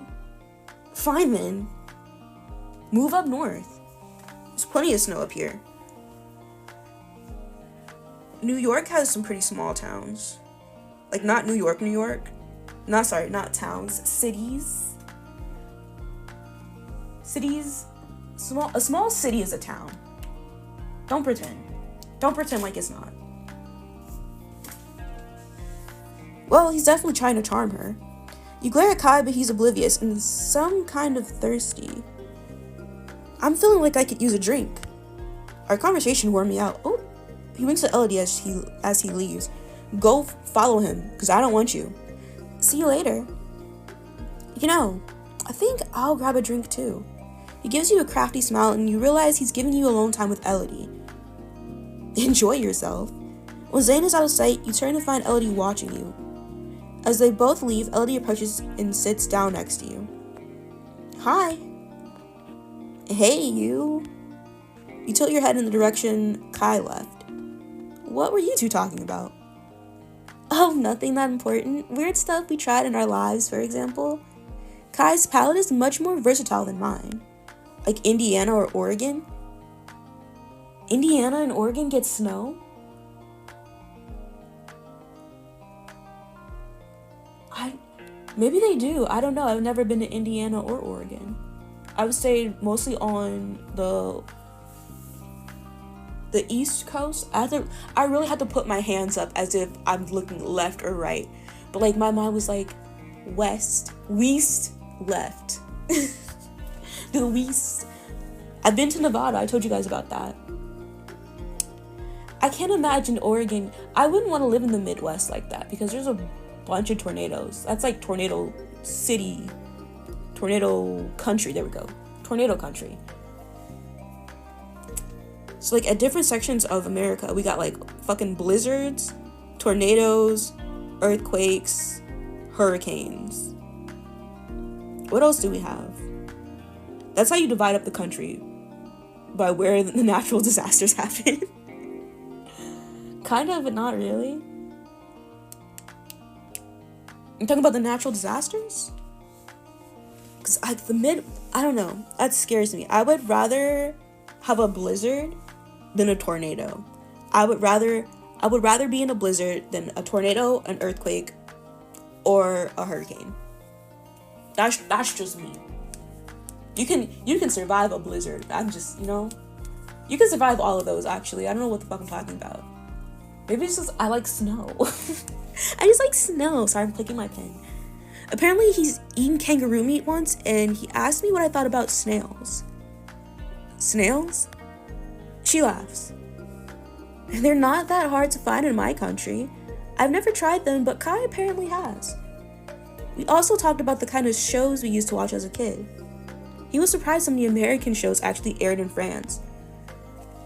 Fine then. Move up north. There's plenty of snow up here. New York has some pretty small towns. Like, not New York, New York. Not towns. Cities. Cities. A small city is a town. Don't pretend. Don't pretend like it's not. Well, he's definitely trying to charm her. You glare at Kai, but he's oblivious and some kind of thirsty. I'm feeling like I could use a drink. Our conversation wore me out. Oh, he winks at Elodie as he leaves. Go follow him, because I don't want you. See you later. You know, I think I'll grab a drink too. He gives you a crafty smile and you realize he's giving you alone time with Elodie. Enjoy yourself. When Zane is out of sight, you turn to find Elodie watching you. As they both leave, Elodie approaches and sits down next to you. Hi. Hey, you. You tilt your head in the direction Kai left. What were you two talking about? Oh, nothing that important. Weird stuff we tried in our lives, for example. Kai's palate is much more versatile than mine. Like Indiana or Oregon. Indiana and Oregon get snow? Maybe they do. I don't know. I've never been to Indiana or Oregon. I would say mostly on the East Coast. I really had to put my hands up as if I'm looking left or right. But like my mind was like west, left. The west. I've been to Nevada. I told you guys about that. I can't imagine Oregon. I wouldn't want to live in the Midwest like that because there's a bunch of tornadoes. That's like tornado city, tornado country. There we go. Tornado country. So like at different sections of America, we got like fucking blizzards, tornadoes, earthquakes, hurricanes. What else do we have? That's how you divide up the country, by where the natural disasters happen. Kind of, but not really. I'm talking about the natural disasters? Because I don't know. That scares me. I would rather have a blizzard than a tornado. I would rather be in a blizzard than a tornado, an earthquake, or a hurricane. That's just me. You can survive a blizzard. I'm just, you can survive all of those, actually. I don't know what the fuck I'm talking about. Maybe it's just I like snow. I just like snow. Sorry, I'm clicking my pen. Apparently, he's eaten kangaroo meat once, and he asked me what I thought about snails. Snails? She laughs. They're not that hard to find in my country. I've never tried them, but Kai apparently has. We also talked about the kind of shows we used to watch as a kid. He was surprised some of the American shows actually aired in France.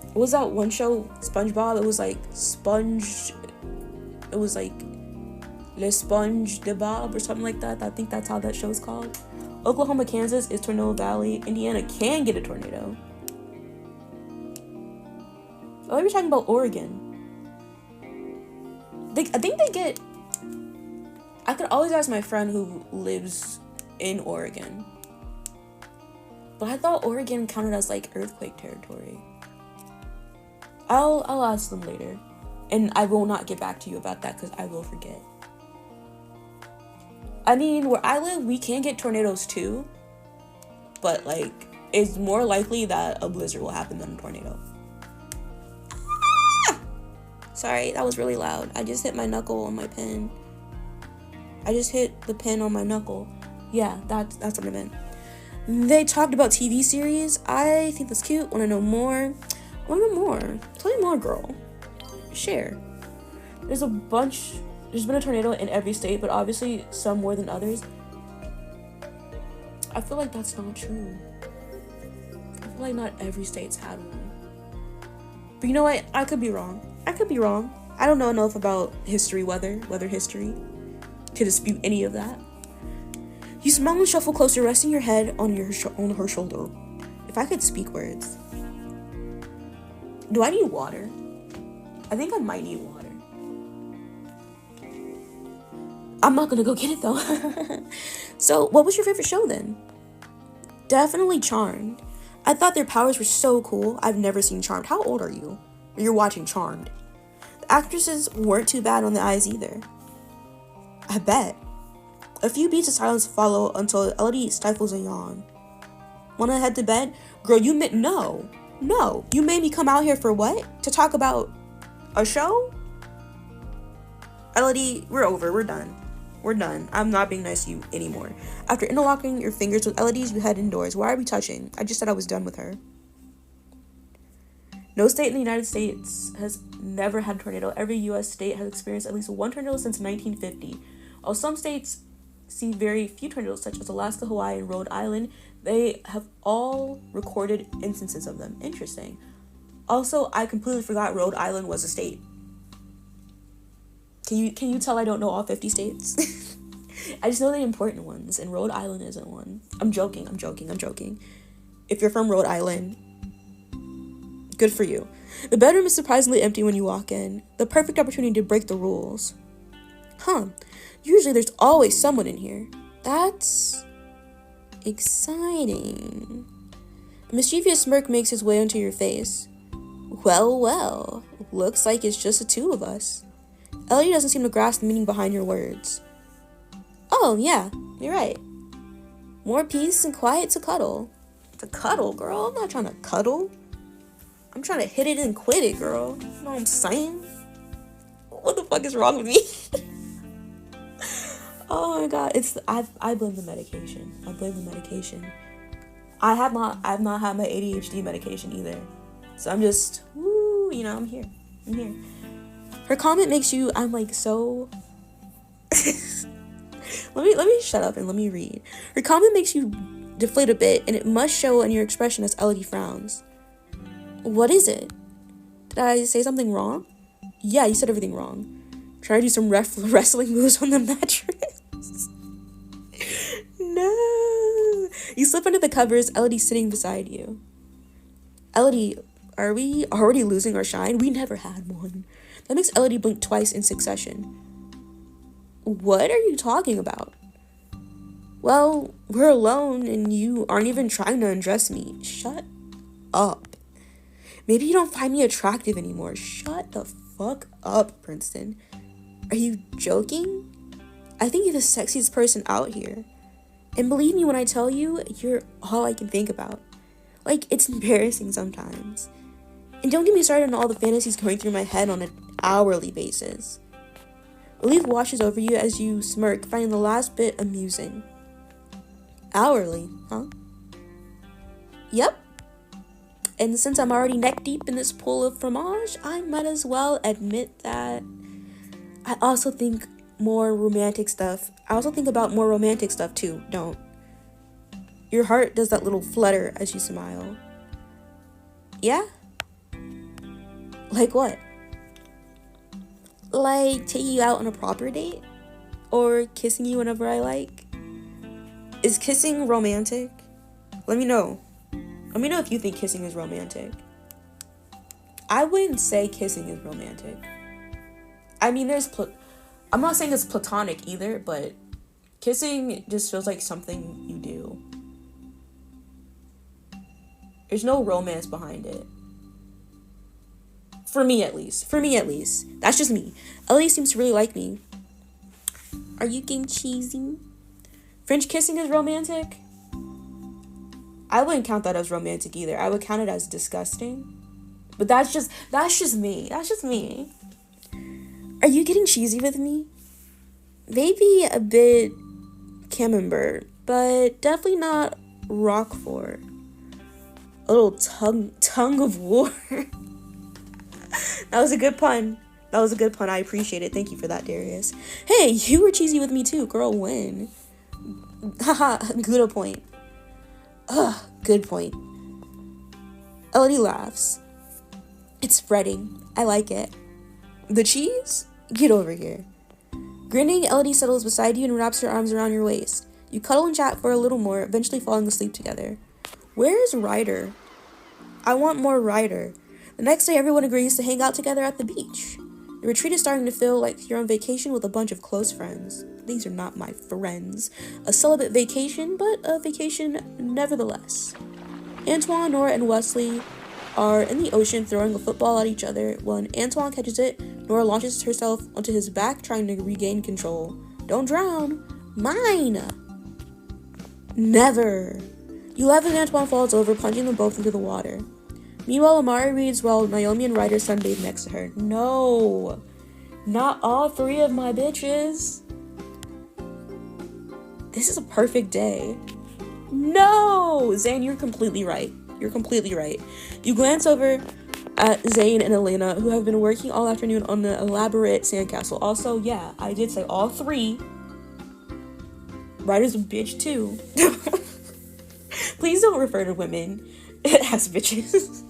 What was that one show, SpongeBob? It was like Le Sponge de Bob or something like that. I think that's how that show's called. Oklahoma, Kansas is Tornado Valley. Indiana can get a tornado. Oh, we're talking about Oregon. I think they get... I could always ask my friend who lives in Oregon. But I thought Oregon counted as like earthquake territory. I'll ask them later. And I will not get back to you about that because I will forget. I mean, where I live, we can get tornadoes too. But like, it's more likely that a blizzard will happen than a tornado. Sorry, that was really loud. I just hit my knuckle on my pen. I just hit the pen on my knuckle. Yeah, that's what I meant. They talked about TV series. I think that's cute. Want to know more? Want to know more? Tell me more, girl. Share. There's been a tornado in every state, but obviously some more than others. I feel like that's not true. I feel like not every state's had one. But you know what? I could be wrong. I don't know enough about history, weather history, to dispute any of that. You smile and shuffle closer, resting your head on her shoulder. If I could speak words. Do I need water? I think I might need water. I'm not gonna go get it though. So, what was your favorite show then? Definitely Charmed. I thought their powers were so cool. I've never seen Charmed. How old are you? You're watching Charmed. The actresses weren't too bad on the eyes either. I bet. A few beats of silence follow until Elodie stifles a yawn. Wanna head to bed? Girl, you meant no. You made me come out here for what? To talk about a show? Elodie, we're over. We're done. I'm not being nice to you anymore. After interlocking your fingers with Elodie's, you head indoors. Why are we touching? I just said I was done with her. No state in the United States has never had a tornado. Every U.S. state has experienced at least one tornado since 1950. While some states see very few tornadoes, such as Alaska, Hawaii, and Rhode Island, they have all recorded instances of them. Interesting. Also, I completely forgot Rhode Island was a state. Can you tell I don't know all 50 states? I just know the important ones, and Rhode Island isn't one. I'm joking. If you're from Rhode Island, good for you. The bedroom is surprisingly empty when you walk in. The perfect opportunity to break the rules. Usually there's always someone in here. That's exciting. A mischievous smirk makes its way onto your face. Well, looks like it's just the two of us. Elodie doesn't seem to grasp the meaning behind your words. Oh, yeah, you're right. More peace and quiet to cuddle. To cuddle, girl? I'm not trying to cuddle. I'm trying to hit it and quit it, girl. You know what I'm saying? What the fuck is wrong with me? Oh my god, I blame the medication. I have not had my ADHD medication either. So I'm just, I'm here. Her comment makes you, I'm like so... let me shut up and let me read. Her comment makes you deflate a bit, and it must show in your expression as Elodie frowns. What is it? Did I say something wrong? Yeah, you said everything wrong. Try to do some wrestling moves on the mattress. No. You slip under the covers, Elodie sitting beside you. Elodie, are we already losing our shine? We never had one. That makes Elodie blink twice in succession. What are you talking about? Well, we're alone and you aren't even trying to undress me. Shut up. Maybe you don't find me attractive anymore. Shut the fuck up, Princeton. Are you joking? I think you're the sexiest person out here. And believe me when I tell you, you're all I can think about. Like, it's embarrassing sometimes. And don't get me started on all the fantasies going through my head on an hourly basis. Relief washes over you as you smirk, finding the last bit amusing. Hourly, huh? Yep. And since I'm already neck deep in this pool of fromage, I might as well admit that I also think more romantic stuff. I also think about more romantic stuff too, don't. Your heart does that little flutter as you smile. Yeah? Like what? Like taking you out on a proper date? Or kissing you whenever I like? Is kissing romantic? Let me know. Let me know if you think kissing is romantic. I wouldn't say kissing is romantic. I mean, I'm not saying it's platonic either, but kissing just feels like something you do. There's no romance behind it. For me at least. That's just me. Ellie seems to really like me. Are you getting cheesy? French kissing is romantic? I wouldn't count that as romantic either. I would count it as disgusting. But that's just me. Are you getting cheesy with me? Maybe a bit camembert, but definitely not Roquefort. A little tongue of war. That was a good pun. I appreciate it. Thank you for that, Darius. Hey, you were cheesy with me too. Girl, when? Haha, good point. Ugh, good point. Elodie laughs. It's spreading. I like it. The cheese? Get over here. Grinning, Elodie settles beside you and wraps her arms around your waist. You cuddle and chat for a little more, eventually falling asleep together. Where is Ryder? I want more Ryder. The next day, everyone agrees to hang out together at the beach. The retreat is starting to feel like you're on vacation with a bunch of close friends. These are not my friends. A celibate vacation, but a vacation nevertheless. Antoine, Nora, and Wesley are in the ocean throwing a football at each other. When Antoine catches it, Nora launches herself onto his back, trying to regain control. Don't drown. Mine! Never. You laugh as Antoine falls over, plunging them both into the water. Meanwhile, Amari reads while Naomi and Ryder sunbathe next to her. No. Not all three of my bitches. This is a perfect day. No! Zane, you're completely right. You glance over at Zane and Elena, who have been working all afternoon on the elaborate sandcastle. Also, yeah, I did say all three. Ryder's a bitch, too. Please don't refer to women as bitches.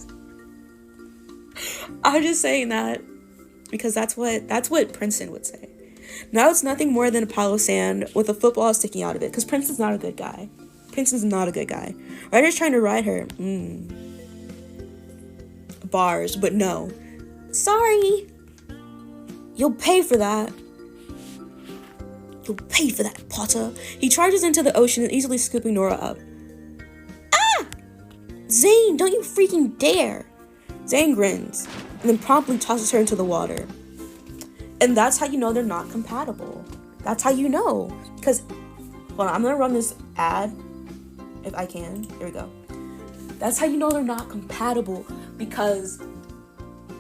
I'm just saying that because that's what Princeton would say. Now it's nothing more than a pile of sand with a football sticking out of it, because Princeton's not a good guy. Ryder's trying to ride her. Bars, but no. Sorry. You'll pay for that. Potter. He charges into the ocean and easily scooping Nora up. Ah! Zane, don't you freaking dare. Zane grins and then promptly tosses her into the water. And that's how you know they're not compatible. That's how you know. Because, well, I'm going to run this ad if I can. Here we go. That's how you know they're not compatible. Because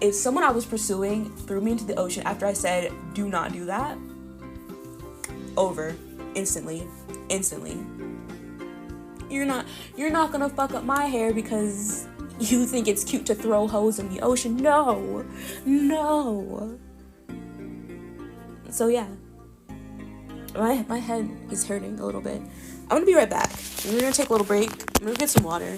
if someone I was pursuing threw me into the ocean after I said, do not do that, over. Instantly. You're not gonna fuck up my hair because you think it's cute to throw hoes in the ocean. No. So yeah. My head is hurting a little bit. I'm gonna be right back. We're gonna take a little break. I'm gonna get some water.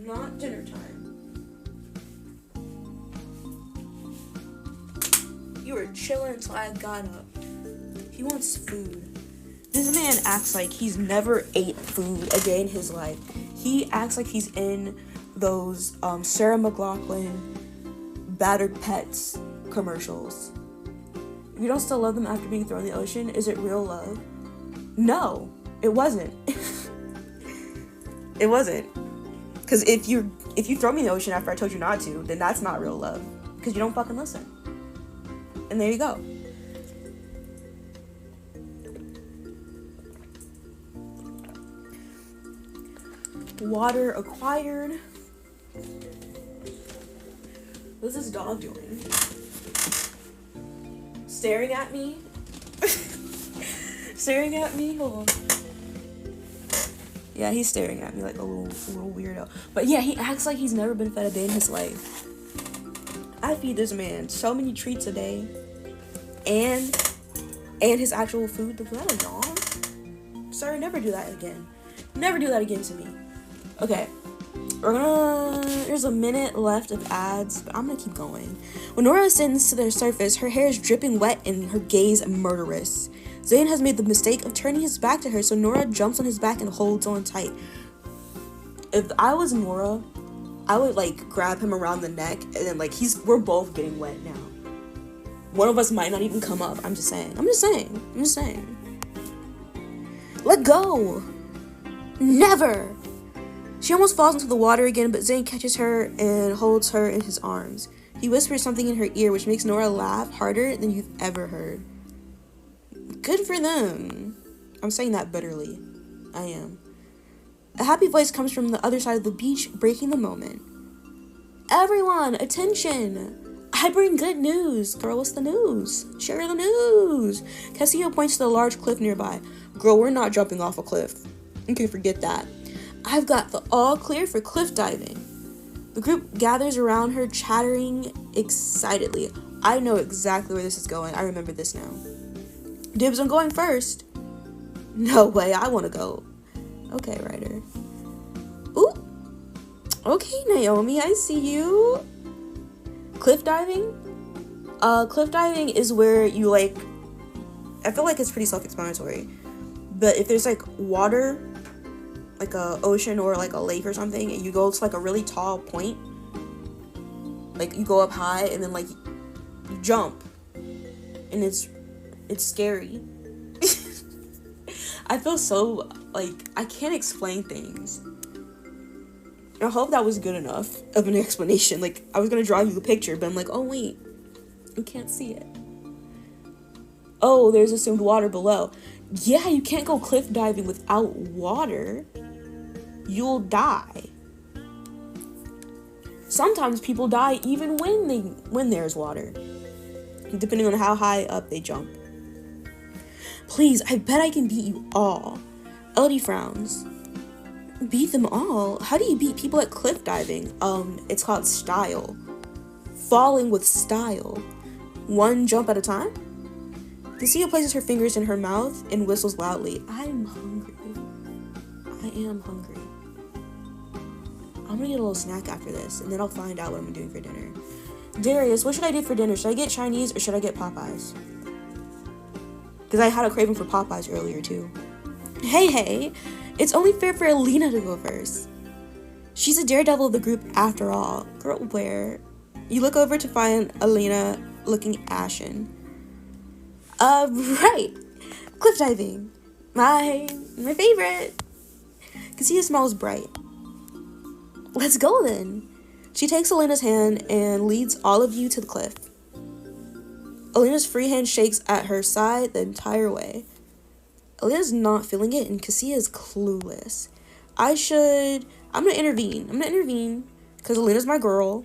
Not dinner time. You were chilling until I got up. He wants food. This man acts like he's never ate food a day in his life. He acts like he's in those Sarah McLachlan Battered Pets commercials. You don't still love them after being thrown in the ocean? Is it real love? No, it wasn't. It wasn't. Because if you throw me in the ocean after I told you not to, then that's not real love. Because you don't fucking listen. And there you go. Water acquired. What's this dog doing? Staring at me? Hold on. Yeah, he's staring at me like a little weirdo. But yeah, he acts like he's never been fed a day in his life. I feed this man so many treats a day. And his actual food. Was that a yawn? Sorry, never do that again. Never do that again to me. Okay. There's a minute left of ads, but I'm gonna keep going. When Nora ascends to the surface, her hair is dripping wet and her gaze murderous. Zane has made the mistake of turning his back to her, so Nora jumps on his back and holds on tight. If I was Nora, I would grab him around the neck and then we're both getting wet now. One of us might not even come up. I'm just saying. Let go. Never. She almost falls into the water again, but Zane catches her and holds her in his arms. He whispers something in her ear, which makes Nora laugh harder than you've ever heard. Good for them. I'm saying that bitterly. I am. A happy voice comes from the other side of the beach, breaking the moment. Everyone, attention! I bring good news. Girl, what's the news? Share the news. Castillo points to the large cliff nearby. Girl, we're not jumping off a cliff. Okay, forget that. I've got the all clear for cliff diving. The group gathers around her, chattering excitedly. I know exactly where this is going. I remember this now. Dibs on going first. No way, I want to go. Okay, Ryder. Ooh. Okay, Naomi, I see you. Cliff diving? Cliff diving is where you, like, I feel like it's pretty self-explanatory. But if there's, like, water, like a ocean or, like, a lake or something, and you go to, like, a really tall point, like, you go up high, and then, like, you jump. And it's scary. I feel so, like, I can't explain things. I hope that was good enough of an explanation. Like, I was gonna draw you a picture, but I'm like, oh wait, you can't see it. Oh, there's assumed water below. Yeah, you can't go cliff diving without water. You'll die. Sometimes people die even when there's water, depending on how high up they jump. Please, I bet I can beat you all. Elodie frowns. Beat them all? How do you beat people at cliff diving? It's called style. Falling with style. One jump at a time? Cassia places her fingers in her mouth and whistles loudly. I'm hungry. I am hungry. I'm gonna get a little snack after this, and then I'll find out what I'm doing for dinner. Darius, what should I do for dinner? Should I get Chinese or should I get Popeyes? Because I had a craving for Popeyes earlier, too. Hey, it's only fair for Alina to go first. She's a daredevil of the group after all. Girl, where? You look over to find Alina looking ashen. Right. Cliff diving. My favorite. Cassia smells bright. Let's go then. She takes Alina's hand and leads all of you to the cliff. Alina's free hand shakes at her side the entire way. Alina's not feeling it, and Cassia is clueless. I'm gonna intervene, because Alina's my girl.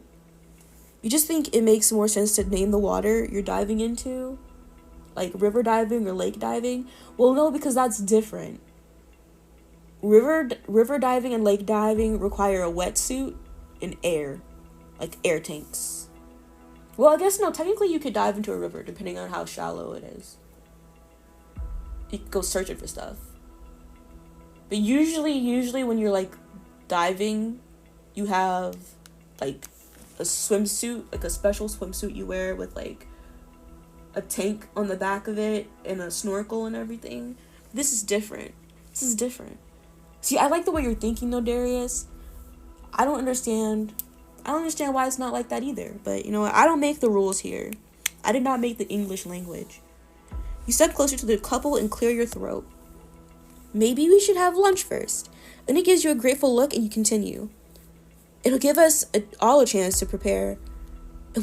You just think it makes more sense to name the water you're diving into? Like river diving or lake diving? Well, no, because that's different. River diving and lake diving require a wetsuit and air. Like air tanks. Well, I guess no, technically you could dive into a river depending on how shallow it is. You could go searching for stuff. But usually when you're like diving, you have like a swimsuit, like a special swimsuit you wear with like a tank on the back of it and a snorkel and everything. This is different. See, I like the way you're thinking though, Darius. I don't understand why it's not like that either. But you know what? I don't make the rules here. I did not make the English language. You step closer to the couple and clear your throat. Maybe we should have lunch first. Then it gives you a grateful look and you continue. It'll give us all a chance to prepare.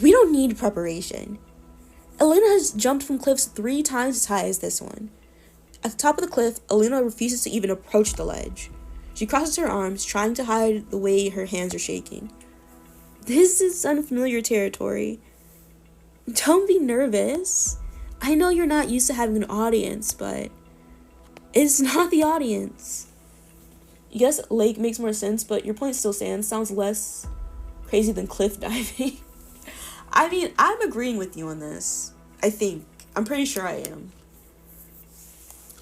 We don't need preparation. Alina has jumped from cliffs 3 times as high as this one. At the top of the cliff, Alina refuses to even approach the ledge. She crosses her arms, trying to hide the way her hands are shaking. This is unfamiliar territory. Don't be nervous. I know you're not used to having an audience, but it's not the audience. Yes, lake makes more sense, but your point still stands. Sounds less crazy than cliff diving. I mean, I'm agreeing with you on this. I think. I'm pretty sure I am.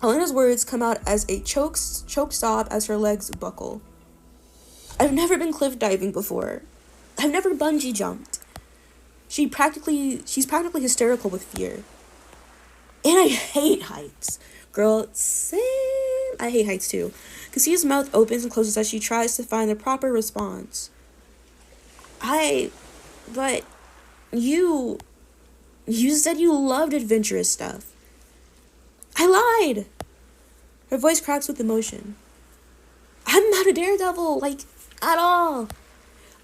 Alina's words come out as a choked sob as her legs buckle. I've never been cliff diving before. I've never bungee jumped. She's practically hysterical with fear. And I hate heights. Girl, same. I hate heights too. Cassia's mouth opens and closes as she tries to find the proper response. But you said you loved adventurous stuff. I lied. Her voice cracks with emotion. I'm not a daredevil. Like, At all.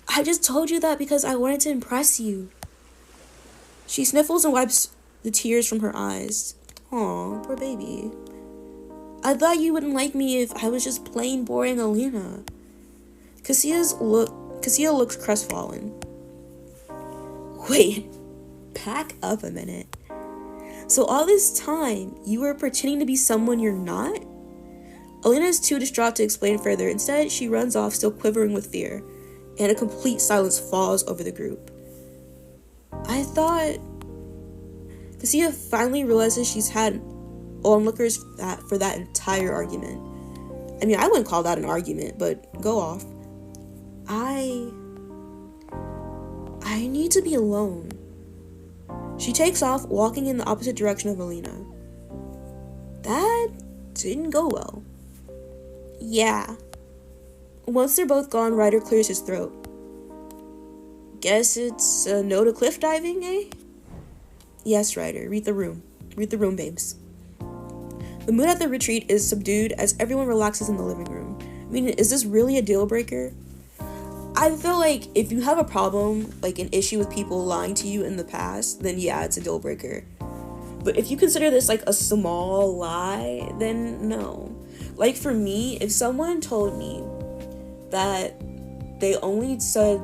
I just told you that because I wanted to impress you. She sniffles and wipes the tears from her eyes. Aw, poor baby. I thought you wouldn't like me if I was just plain boring Alina. Cassia looks crestfallen. Wait, back up a minute. So all this time, you were pretending to be someone you're not? Alina is too distraught to explain further. Instead, she runs off, still quivering with fear, and a complete silence falls over the group. I thought... Cassia finally realizes she's had onlookers for that entire argument. I mean, I wouldn't call that an argument, but go off. I need to be alone. She takes off, walking in the opposite direction of Alina. That didn't go well. Yeah. Once they're both gone, Ryder clears his throat. Guess it's a no to cliff diving, eh? Yes, Ryder. Read the room. Read the room, babes. The mood at the retreat is subdued as everyone relaxes in the living room. I mean, is this really a deal breaker? I feel like if you have a problem, like an issue with people lying to you in the past, then yeah, it's a deal breaker. But if you consider this like a small lie, then no. Like for me, if someone told me that they only said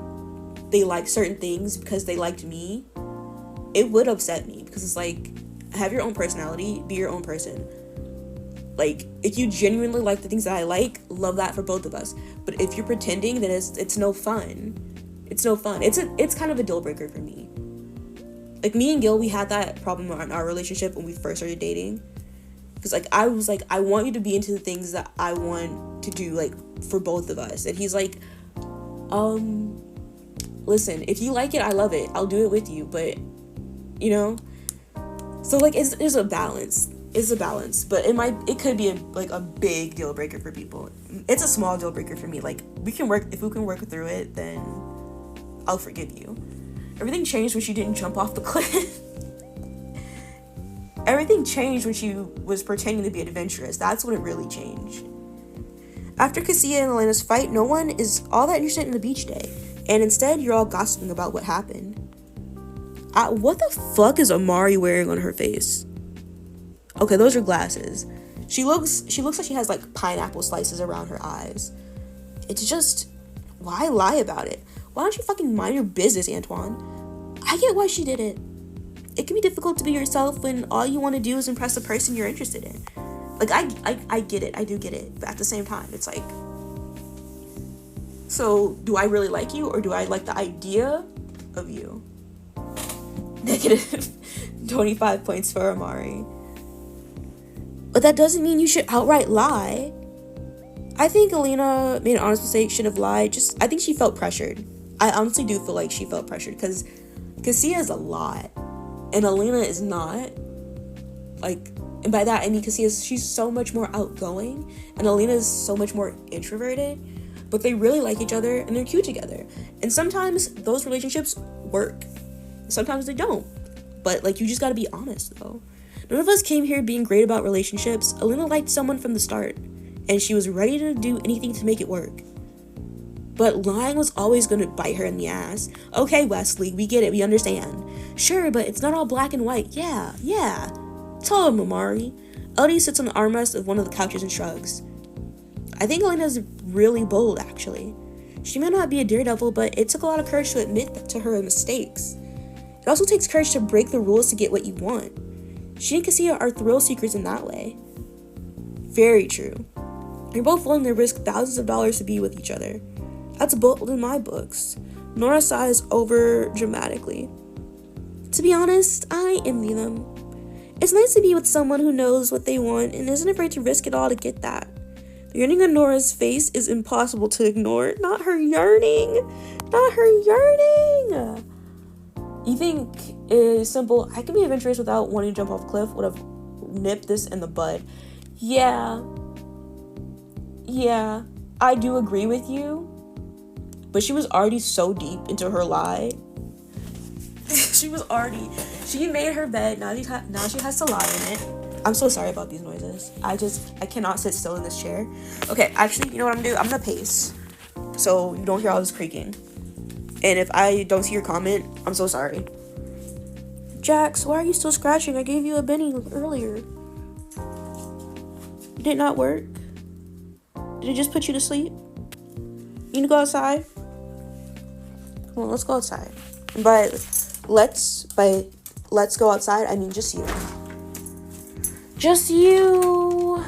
they liked certain things because they liked me, it would upset me because it's like, have your own personality, be your own person. Like, if you genuinely like the things that I like, love that for both of us. But if you're pretending, then it's no fun. It's no fun. It's kind of a deal breaker for me. Like, me and Gil, we had that problem in our relationship when we first started dating. Because, like, I was like, I want you to be into the things that I want to do, like, for both of us. And he's like, listen, if you like it, I love it. I'll do it with you. But, you know? So, like, there's a balance. It's a balance, but it could be a big deal breaker for people. It's a small deal breaker for me. Like, if we can work through it, then I'll forgive you. Everything changed when she didn't jump off the cliff. Everything changed when she was pretending to be adventurous. That's when it really changed. After Cassia and Elena's fight, no one is all that interested in the beach day, and instead you're all gossiping about what happened. What the fuck is Amari wearing on her face? Okay, those are glasses. She looks like she has like pineapple slices around her eyes. It's just, why lie about it? Why don't you fucking mind your business, Antoine? I get why she did it. It can be difficult to be yourself when all you want to do is impress the person you're interested in. Like, I get it. I do get it. But at the same time, it's like, so do I really like you, or do I like the idea of you? Negative 25 points for Amari. But that doesn't mean you should outright lie. I think Alina made an honest mistake, shouldn't have lied. I think she felt pressured. I honestly do feel like she felt pressured because Cassia is a lot and Alina is not. Like, and by that I mean she's so much more outgoing and Alina is so much more introverted. But they really like each other and they're cute together. And sometimes those relationships work. Sometimes they don't. But like, you just gotta be honest though. None of us came here being great about relationships. Alina liked someone from the start, and she was ready to do anything to make it work. But lying was always going to bite her in the ass. Okay, Wesley, we get it, we understand. Sure, but it's not all black and white. Yeah. Tell him, Amari. Elodie sits on the armrest of one of the couches and shrugs. I think Alina's really bold, actually. She may not be a daredevil, but it took a lot of courage to admit to her mistakes. It also takes courage to break the rules to get what you want. She and Cassia are thrill seekers in that way. Very true. You're both willing to risk thousands of dollars to be with each other. That's bold in my books. Nora sighs over dramatically. To be honest, I envy them. It's nice to be with someone who knows what they want and isn't afraid to risk it all to get that. The yearning on Nora's face is impossible to ignore. Not her yearning. You think it's simple, I can be adventurous without wanting to jump off a cliff, would have nipped this in the bud. Yeah, I do agree with you, but she was already so deep into her lie. She made her bed, now she has to lie in it. I'm so sorry about these noises. I cannot sit still in this chair. Okay, actually, you know what I'm gonna do? I'm gonna pace. so you don't hear all this creaking. And if I don't see your comment, I'm so sorry. Jax, why are you still scratching? I gave you a Benny earlier. Did it not work? Did it just put you to sleep? You need to go outside? Come on, let's go outside. By let's go outside, I mean just you. Just you.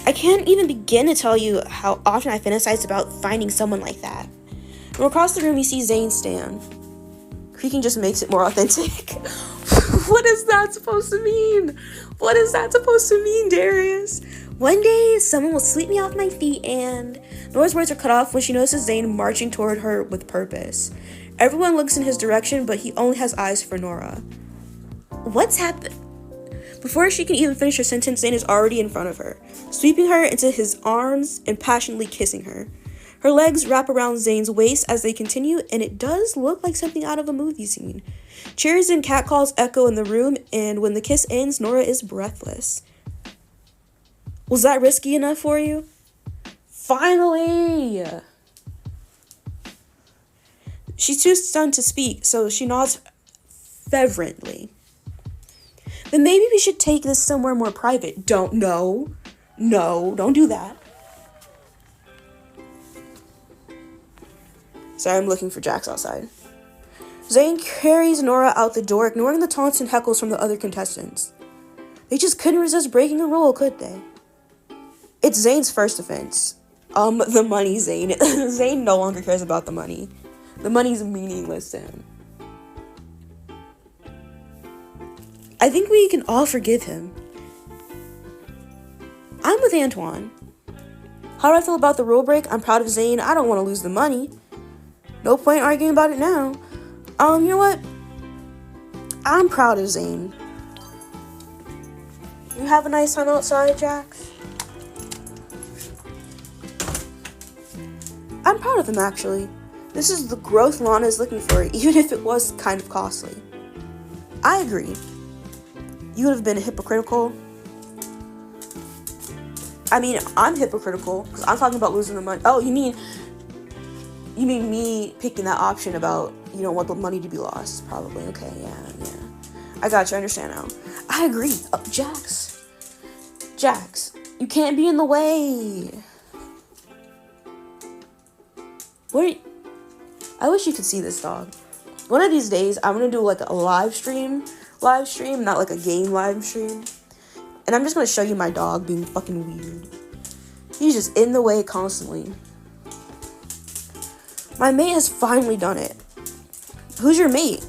I can't even begin to tell you how often I fantasize about finding someone like that. From across the room, you see Zane stand. Creaking just makes it more authentic. What is that supposed to mean? What is that supposed to mean, Darius? One day, someone will sweep me off my feet and... Nora's words are cut off when she notices Zane marching toward her with purpose. Everyone looks in his direction, but he only has eyes for Nora. What's happened? Before she can even finish her sentence, Zane is already in front of her, sweeping her into his arms and passionately kissing her. Her legs wrap around Zane's waist as they continue, and it does look like something out of a movie scene. Cheers and catcalls echo in the room, and when the kiss ends, Nora is breathless. Was that risky enough for you? Finally! She's too stunned to speak, so she nods fervently. Then maybe we should take this somewhere more private. No, don't do that. Sorry, I'm looking for Jax outside. Zane carries Nora out the door, ignoring the taunts and heckles from the other contestants. They just couldn't resist breaking a rule, could they? It's Zane's first offense. The money, Zane. Zane no longer cares about the money. The money's meaningless to him. I think we can all forgive him. I'm with Antoine. How do I feel about the rule break? I'm proud of Zane. I don't want to lose the money. No point arguing about it now. You know what? I'm proud of Zane. You have a nice time outside, Jax? I'm proud of him, actually. This is the growth Lana is looking for, even if it was kind of costly. I agree. You would have been hypocritical. I mean, I'm hypocritical, because I'm talking about losing the money. Oh, you mean me picking that option about you don't want the money to be lost? Probably. Okay, yeah. I got you. I understand now. I agree. Jax, you can't be in the way. I wish you could see this dog. One of these days, I'm gonna do like a live stream, not like a game live stream. And I'm just gonna show you my dog being fucking weird. He's just in the way constantly. My mate has finally done it. Who's your mate?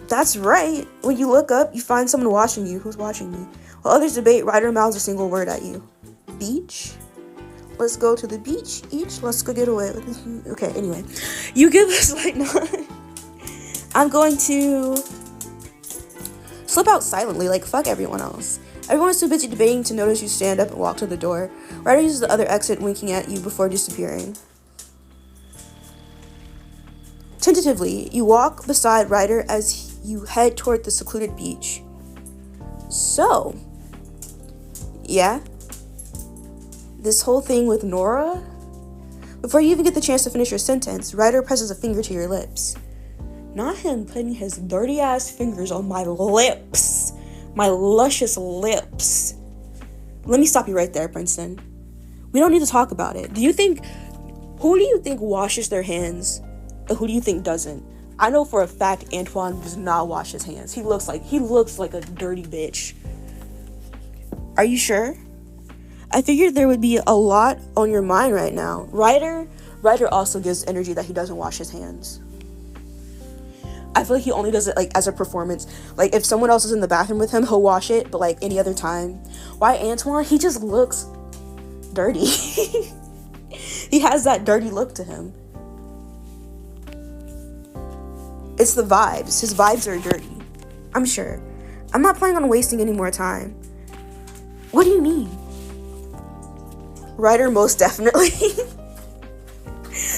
That's right. When you look up, you find someone watching you. Who's watching me? While others debate, Ryder mouths a single word at you. Beach? Let's go to the beach each. Let's go get away. Okay, anyway. You give a slight nod. I'm going to slip out silently, like fuck everyone else. Everyone is too busy debating to notice you stand up and walk to the door. Ryder uses the other exit, winking at you before disappearing. Tentatively, you walk beside Ryder as you head toward the secluded beach. So, yeah? This whole thing with Nora? Before you even get the chance to finish your sentence, Ryder presses a finger to your lips. Not him putting his dirty ass fingers on my lips. My luscious lips. Let me stop you right there, Princeton. We don't need to talk about it. Who do you think washes their hands? And who do you think doesn't? I know for a fact Antoine does not wash his hands. He looks like a dirty bitch. Are you sure? I figured there would be a lot on your mind right now. Ryder also gives energy that he doesn't wash his hands. I feel like he only does it like as a performance. Like if someone else is in the bathroom with him, he'll wash it, but like any other time. Why Antoine? He just looks dirty. He has that dirty look to him. It's the vibes. His vibes are dirty. I'm sure. I'm not planning on wasting any more time. What do you mean? Ryder most definitely.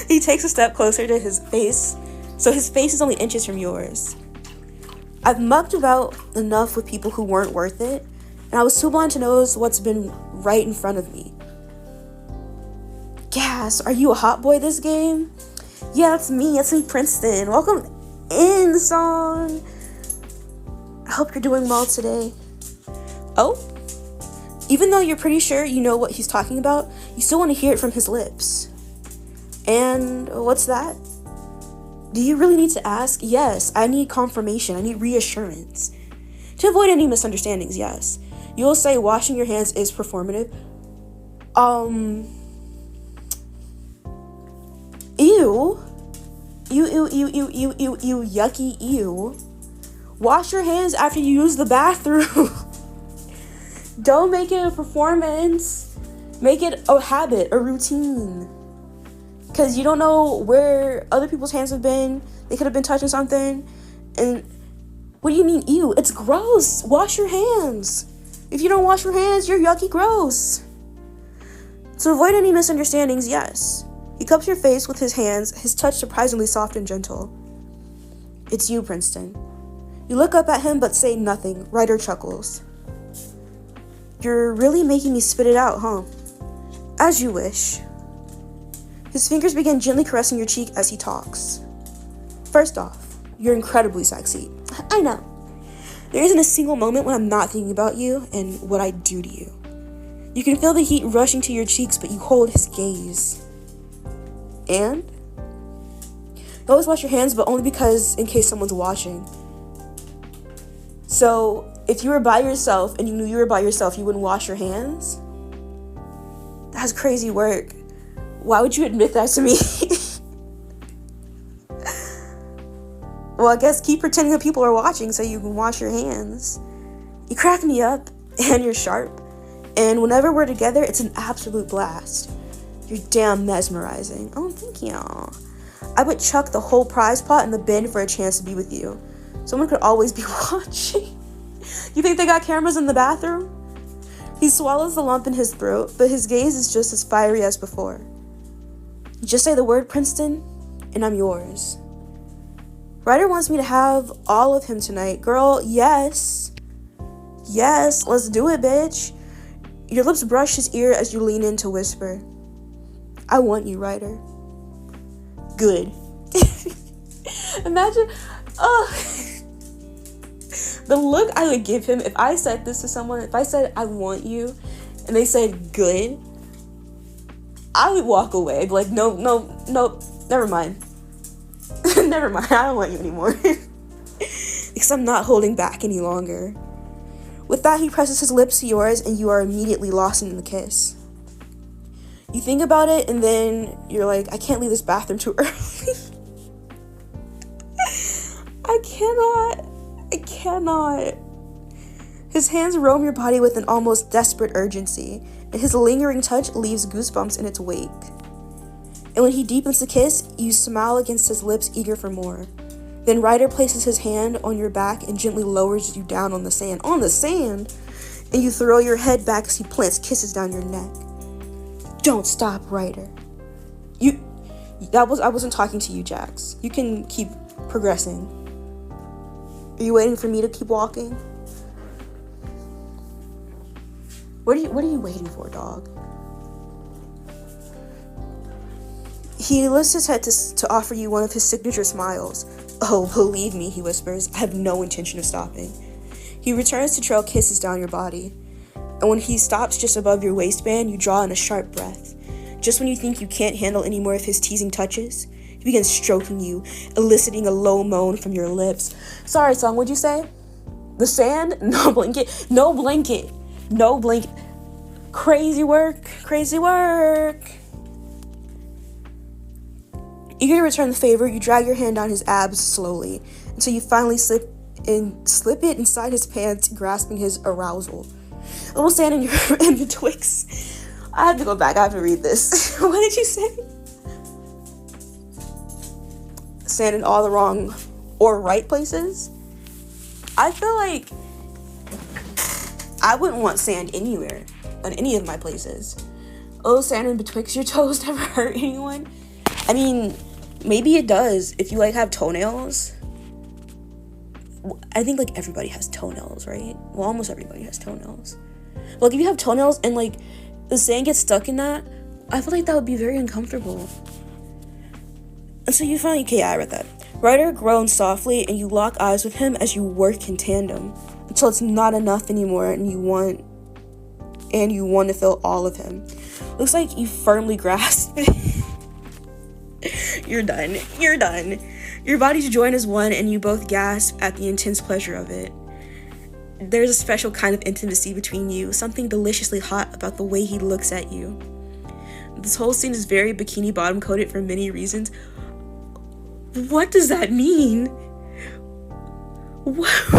He takes a step closer to his face, so his face is only inches from yours. I've mucked about enough with people who weren't worth it, and I was too blind to notice what's been right in front of me. Gas, are you a hot boy this game? Yeah, that's me, Princeton. Welcome in, song. I hope you're doing well today. Oh? Even though you're pretty sure you know what he's talking about, you still want to hear it from his lips. And what's that? Do you really need to ask? Yes, I need confirmation. I need reassurance. To avoid any misunderstandings, yes. You'll say washing your hands is performative. Ew. Ew, yucky, ew. Wash your hands after you use the bathroom. Don't make it a performance. Make it a habit, a routine. Because you don't know where other people's hands have been. They could have been touching something. And what do you mean, ew? It's gross. Wash your hands. If you don't wash your hands, you're yucky gross. To avoid any misunderstandings, yes. He cups your face with his hands, his touch surprisingly soft and gentle. It's you, Princeton. You look up at him but say nothing. Ryder chuckles. You're really making me spit it out, huh? As you wish. His fingers begin gently caressing your cheek as he talks. First off, you're incredibly sexy. I know. There isn't a single moment when I'm not thinking about you and what I do to you. You can feel the heat rushing to your cheeks, but you hold his gaze. And? You always wash your hands, but only because in case someone's watching. So, if you were by yourself and you knew you were by yourself, you wouldn't wash your hands? That's crazy work. Why would you admit that to me? Well, I guess keep pretending that people are watching so you can wash your hands. You crack me up, and you're sharp. And whenever we're together, it's an absolute blast. You're damn mesmerizing. Oh, thank you. I would chuck the whole prize pot in the bin for a chance to be with you. Someone could always be watching. You think they got cameras in the bathroom? He swallows the lump in his throat, but his gaze is just as fiery as before. You just say the word, Princeton, and I'm yours. Ryder wants me to have all of him tonight. Girl, yes. Yes, let's do it, bitch. Your lips brush his ear as you lean in to whisper. I want you, Ryder. Good. Imagine, the look I would give him if I said this to someone, if I said, I want you, and they said, good, I would walk away. I'd be like, no, never mind. Never mind, I don't want you anymore. Because I'm not holding back any longer. With that, he presses his lips to yours, and you are immediately lost in the kiss. You think about it, and then you're like, I can't leave this bathroom too early. I cannot. His hands roam your body with an almost desperate urgency, and his lingering touch leaves goosebumps in its wake. And when he deepens the kiss, you smile against his lips, eager for more. Then Ryder places his hand on your back and gently lowers you down on the sand. On the sand? And you throw your head back as he plants kisses down your neck. Don't stop, Ryder. I wasn't talking to you, Jax. You can keep progressing. Are you waiting for me to keep walking? What are you waiting for, dog? He lifts his head to offer you one of his signature smiles. Oh, believe me, he whispers, I have no intention of stopping. He returns to trail kisses down your body. And when he stops just above your waistband, you draw in a sharp breath. Just when you think you can't handle any more of his teasing touches, he begins stroking you, eliciting a low moan from your lips. Sorry, son, what'd you say? The sand? No blanket. No blanket. No blanket. Crazy work. Eager to return the favor, you drag your hand down his abs slowly until you finally slip it inside his pants, grasping his arousal. A little sand in betwixt. I have to go back. I have to read this. What did you say? Sand in all the wrong or right places? I feel like I wouldn't want sand anywhere on any of my places. A little sand in betwixt your toes never hurt anyone. I mean, maybe it does if you have toenails. I think everybody has toenails, right? Well, almost everybody has toenails. If you have toenails and the sand gets stuck in that, I feel like that would be very uncomfortable. And so you finally, okay, yeah, I read that. Ryder groans softly, and you lock eyes with him as you work in tandem until it's not enough anymore, and you want to feel all of him. Looks like you firmly grasp it. You're done. Your bodies join as one, and you both gasp at the intense pleasure of it. There's a special kind of intimacy between you, something deliciously hot about the way he looks at you. This whole scene is very bikini bottom coated for many reasons. What does that mean? What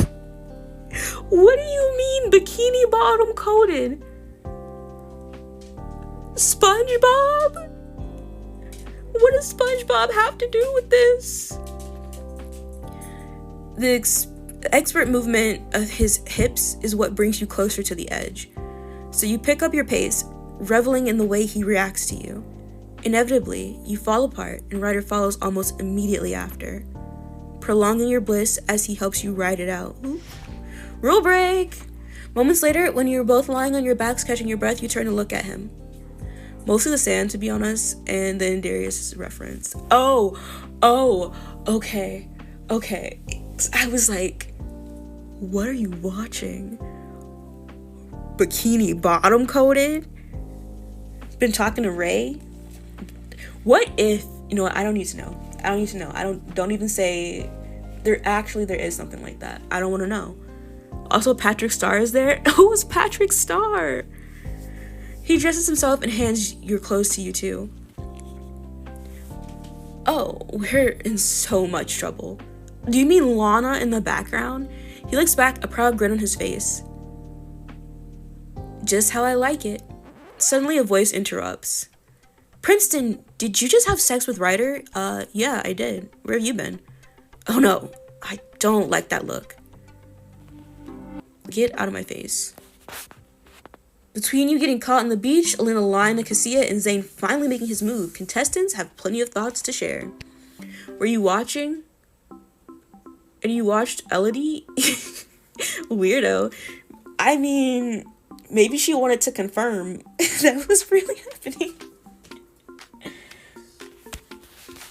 do you mean bikini bottom coated? SpongeBob? What does SpongeBob have to do with this? The expert movement of his hips is what brings you closer to the edge. So you pick up your pace, reveling in the way he reacts to you. Inevitably, you fall apart, and Ryder follows almost immediately after, prolonging your bliss as he helps you ride it out. Ooh. Rule break! Moments later, when you're both lying on your backs catching your breath, you turn to look at him. Mostly the sand, to be honest, and then Darius' reference. Oh, okay. I was like, what are you watching? Bikini bottom coated? Been talking to Ray? What if, you know what, I don't need to know. Don't even say, there is something like that. I don't want to know. Also, Patrick Star is there. Who is Patrick Star? He dresses himself and hands your clothes to you too. Oh, we're in so much trouble. Do you mean Lana in the background? He looks back, a proud grin on his face. Just how I like it. Suddenly a voice interrupts. Princeton, did you just have sex with Ryder? Yeah, I did. Where have you been? Oh no, I don't like that look. Get out of my face. Between you getting caught on the beach, Elena lying to Cassia, and Zane finally making his move, contestants have plenty of thoughts to share. Were you watching? And you watched Elodie? Weirdo. I mean, maybe she wanted to confirm that was really happening.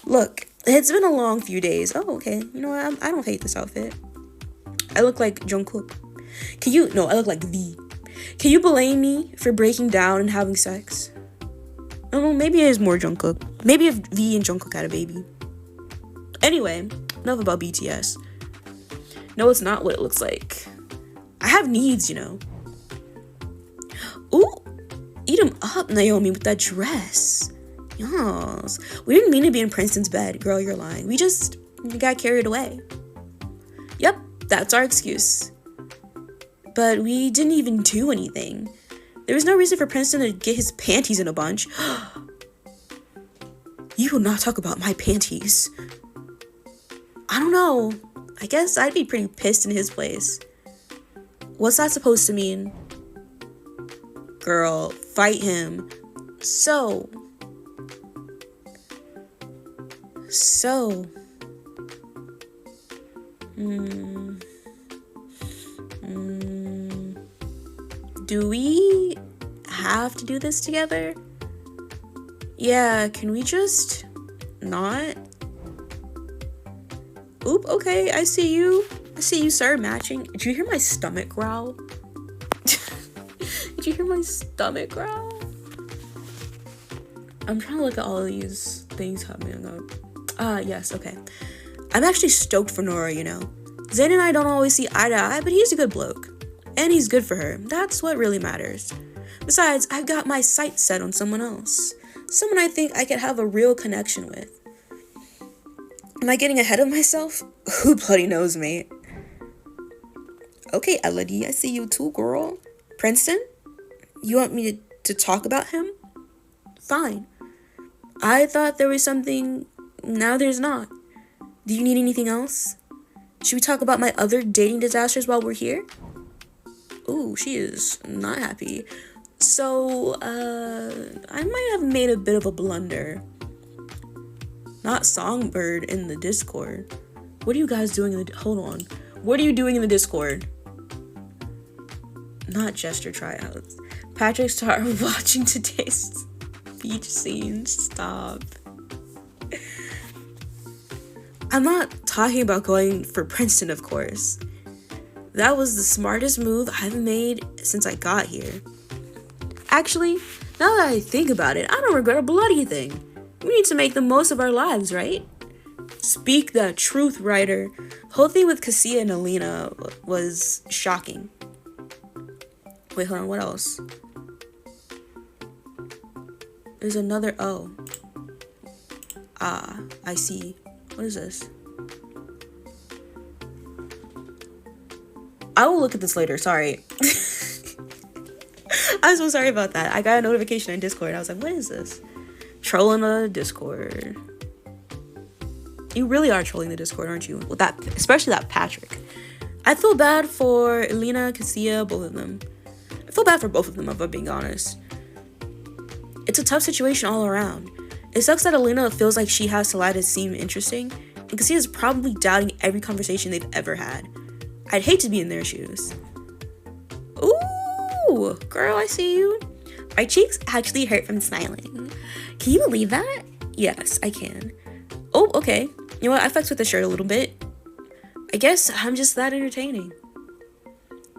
Look, it's been a long few days. Oh, okay. You know what? I don't hate this outfit. I look like Jungkook. I look like V. Can you blame me for breaking down and having sex? Oh, maybe it is more Jungkook. Maybe if V and Jungkook had a baby. Anyway, enough about BTS. No, it's not what it looks like. I have needs, you know. Ooh, eat 'em up, Naomi, with that dress. Yes. We didn't mean to be in Princeton's bed. Girl, you're lying. We got carried away. Yep, that's our excuse. But we didn't even do anything. There was no reason for Princeton to get his panties in a bunch. You will not talk about my panties. I don't know. I guess I'd be pretty pissed in his place. What's that supposed to mean? Girl, fight him. So. Do we have to do this together? Yeah, can we just not? Oop, okay, I see you, sir, matching. Did you hear my stomach growl? Did you hear my stomach growl? I'm trying to look at all of these things coming up. Yes, okay. I'm actually stoked for Nora, you know. Zayn and I don't always see eye to eye, but he's a good bloke. And he's good for her. That's what really matters. Besides, I've got my sights set on someone else. Someone I think I could have a real connection with. Am I getting ahead of myself? Who bloody knows, mate? Okay, Elodie, I see you too, girl. Princeton? You want me to talk about him? Fine. I thought there was something. Now there's not. Do you need anything else? Should we talk about my other dating disasters while we're here? Ooh, she is not happy. So, I might have made a bit of a blunder. Not Songbird in the Discord. What are you guys doing in the... Hold on. What are you doing in the Discord? Not gesture tryouts. Patrick started watching today's... beach scene. Stop. I'm not talking about going for Princeton, of course. That was the smartest move I've made since I got here. Actually, now that I think about it, I don't regret a bloody thing. We need to make the most of our lives, right? Speak the truth, writer. The whole thing with Cassia and Alina was shocking. Wait, hold on, what else? There's another O. Ah, I see. What is this? I will look at this later, sorry. I'm so sorry about that. I got a notification in Discord. I was like, what is this? Trolling the Discord. You really are trolling the Discord, aren't you? With that, especially that Patrick. I feel bad for Alina, Cassia, both of them. I feel bad for both of them, if I'm being honest. It's a tough situation all around. It sucks that Alina feels like she has to lie to seem interesting, and Cassia is probably doubting every conversation they've ever had. I'd hate to be in their shoes. Ooh, girl, I see you. My cheeks actually hurt from smiling. Can you believe that? Yes, I can. Oh, okay. You know what? I fucked with the shirt a little bit. I guess I'm just that entertaining.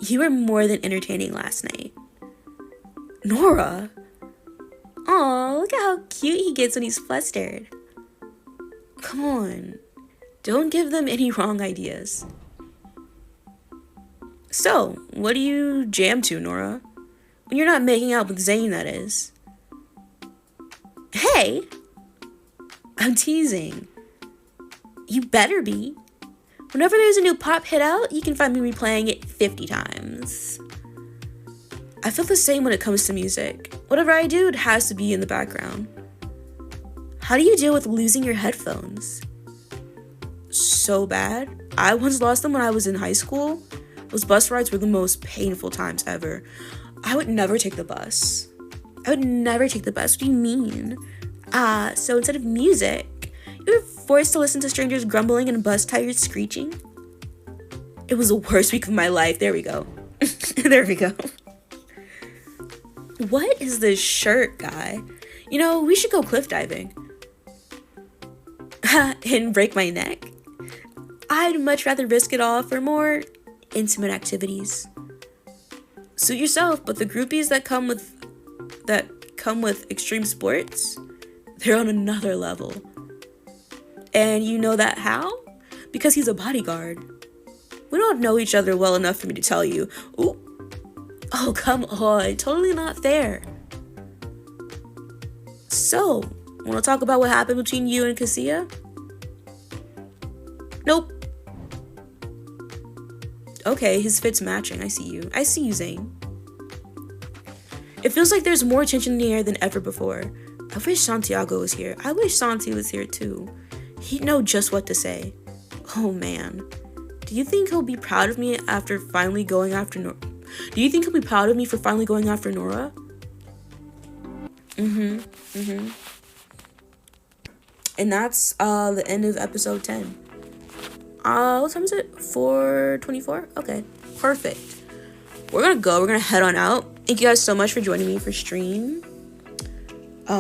You were more than entertaining last night. Nora. Aw, look at how cute he gets when he's flustered. Come on. Don't give them any wrong ideas. So, what do you jam to, Nora? When you're not making out with Zane, that is. Hey! I'm teasing. You better be. Whenever there's a new pop hit out, you can find me replaying it 50 times. I feel the same when it comes to music. Whatever I do, it has to be in the background. How do you deal with losing your headphones? So bad. I once lost them when I was in high school. Those bus rides were the most painful times ever. I would never take the bus. What do you mean? So instead of music, you were forced to listen to strangers grumbling and bus tires screeching? It was the worst week of my life. There we go. There we go. What is this shirt, guy? You know, we should go cliff diving. And break my neck? I'd much rather risk it all for more intimate activities. Suit yourself, but the groupies that come with extreme sports, they're on another level. And you know that how? Because he's a bodyguard. We don't know each other well enough for me to tell you. Ooh. Oh, come on. Totally not fair. So, want to talk about what happened between you and Cassia? Nope. Okay, his fit's matching. I see you, Zane. It feels like there's more tension in the air than ever before. I wish Santiago was here. I wish Santi was here too. He'd know just what to say. Oh man. Do you think he'll be proud of me after finally going after Nora? Do you think he'll be proud of me for finally going after Nora? And that's the end of episode 10. What time is it? 4:24? Okay, perfect. We're gonna head on out. Thank you guys so much for joining me for stream. I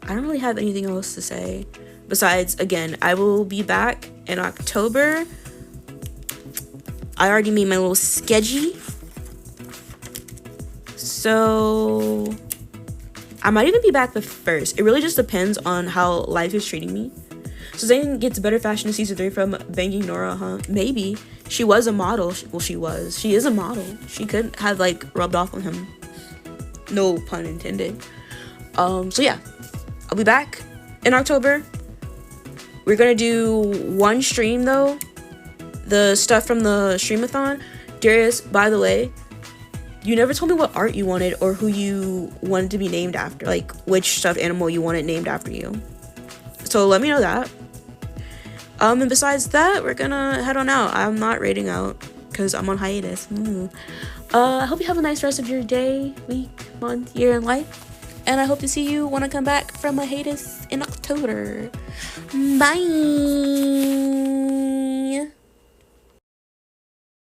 don't really have anything else to say besides, again, I will be back in October. I already made my little schedule, so I might even be back the 1st. It really just depends on how life is treating me. So Zane gets better fashion in season 3 from banging Nora, huh? Maybe. She was a model. She is a model. She could have, like, rubbed off on him. No pun intended. So yeah. I'll be back in October. We're gonna do one stream, though. The stuff from the streamathon. Darius, by the way, you never told me what art you wanted or who you wanted to be named after. Like, which stuffed animal you wanted named after you. So let me know that. And besides that, we're gonna head on out. I'm not raiding out because I'm on hiatus. I hope you have a nice rest of your day, week, month, year, and life. And I hope to see you when I come back from a hiatus in October. Bye!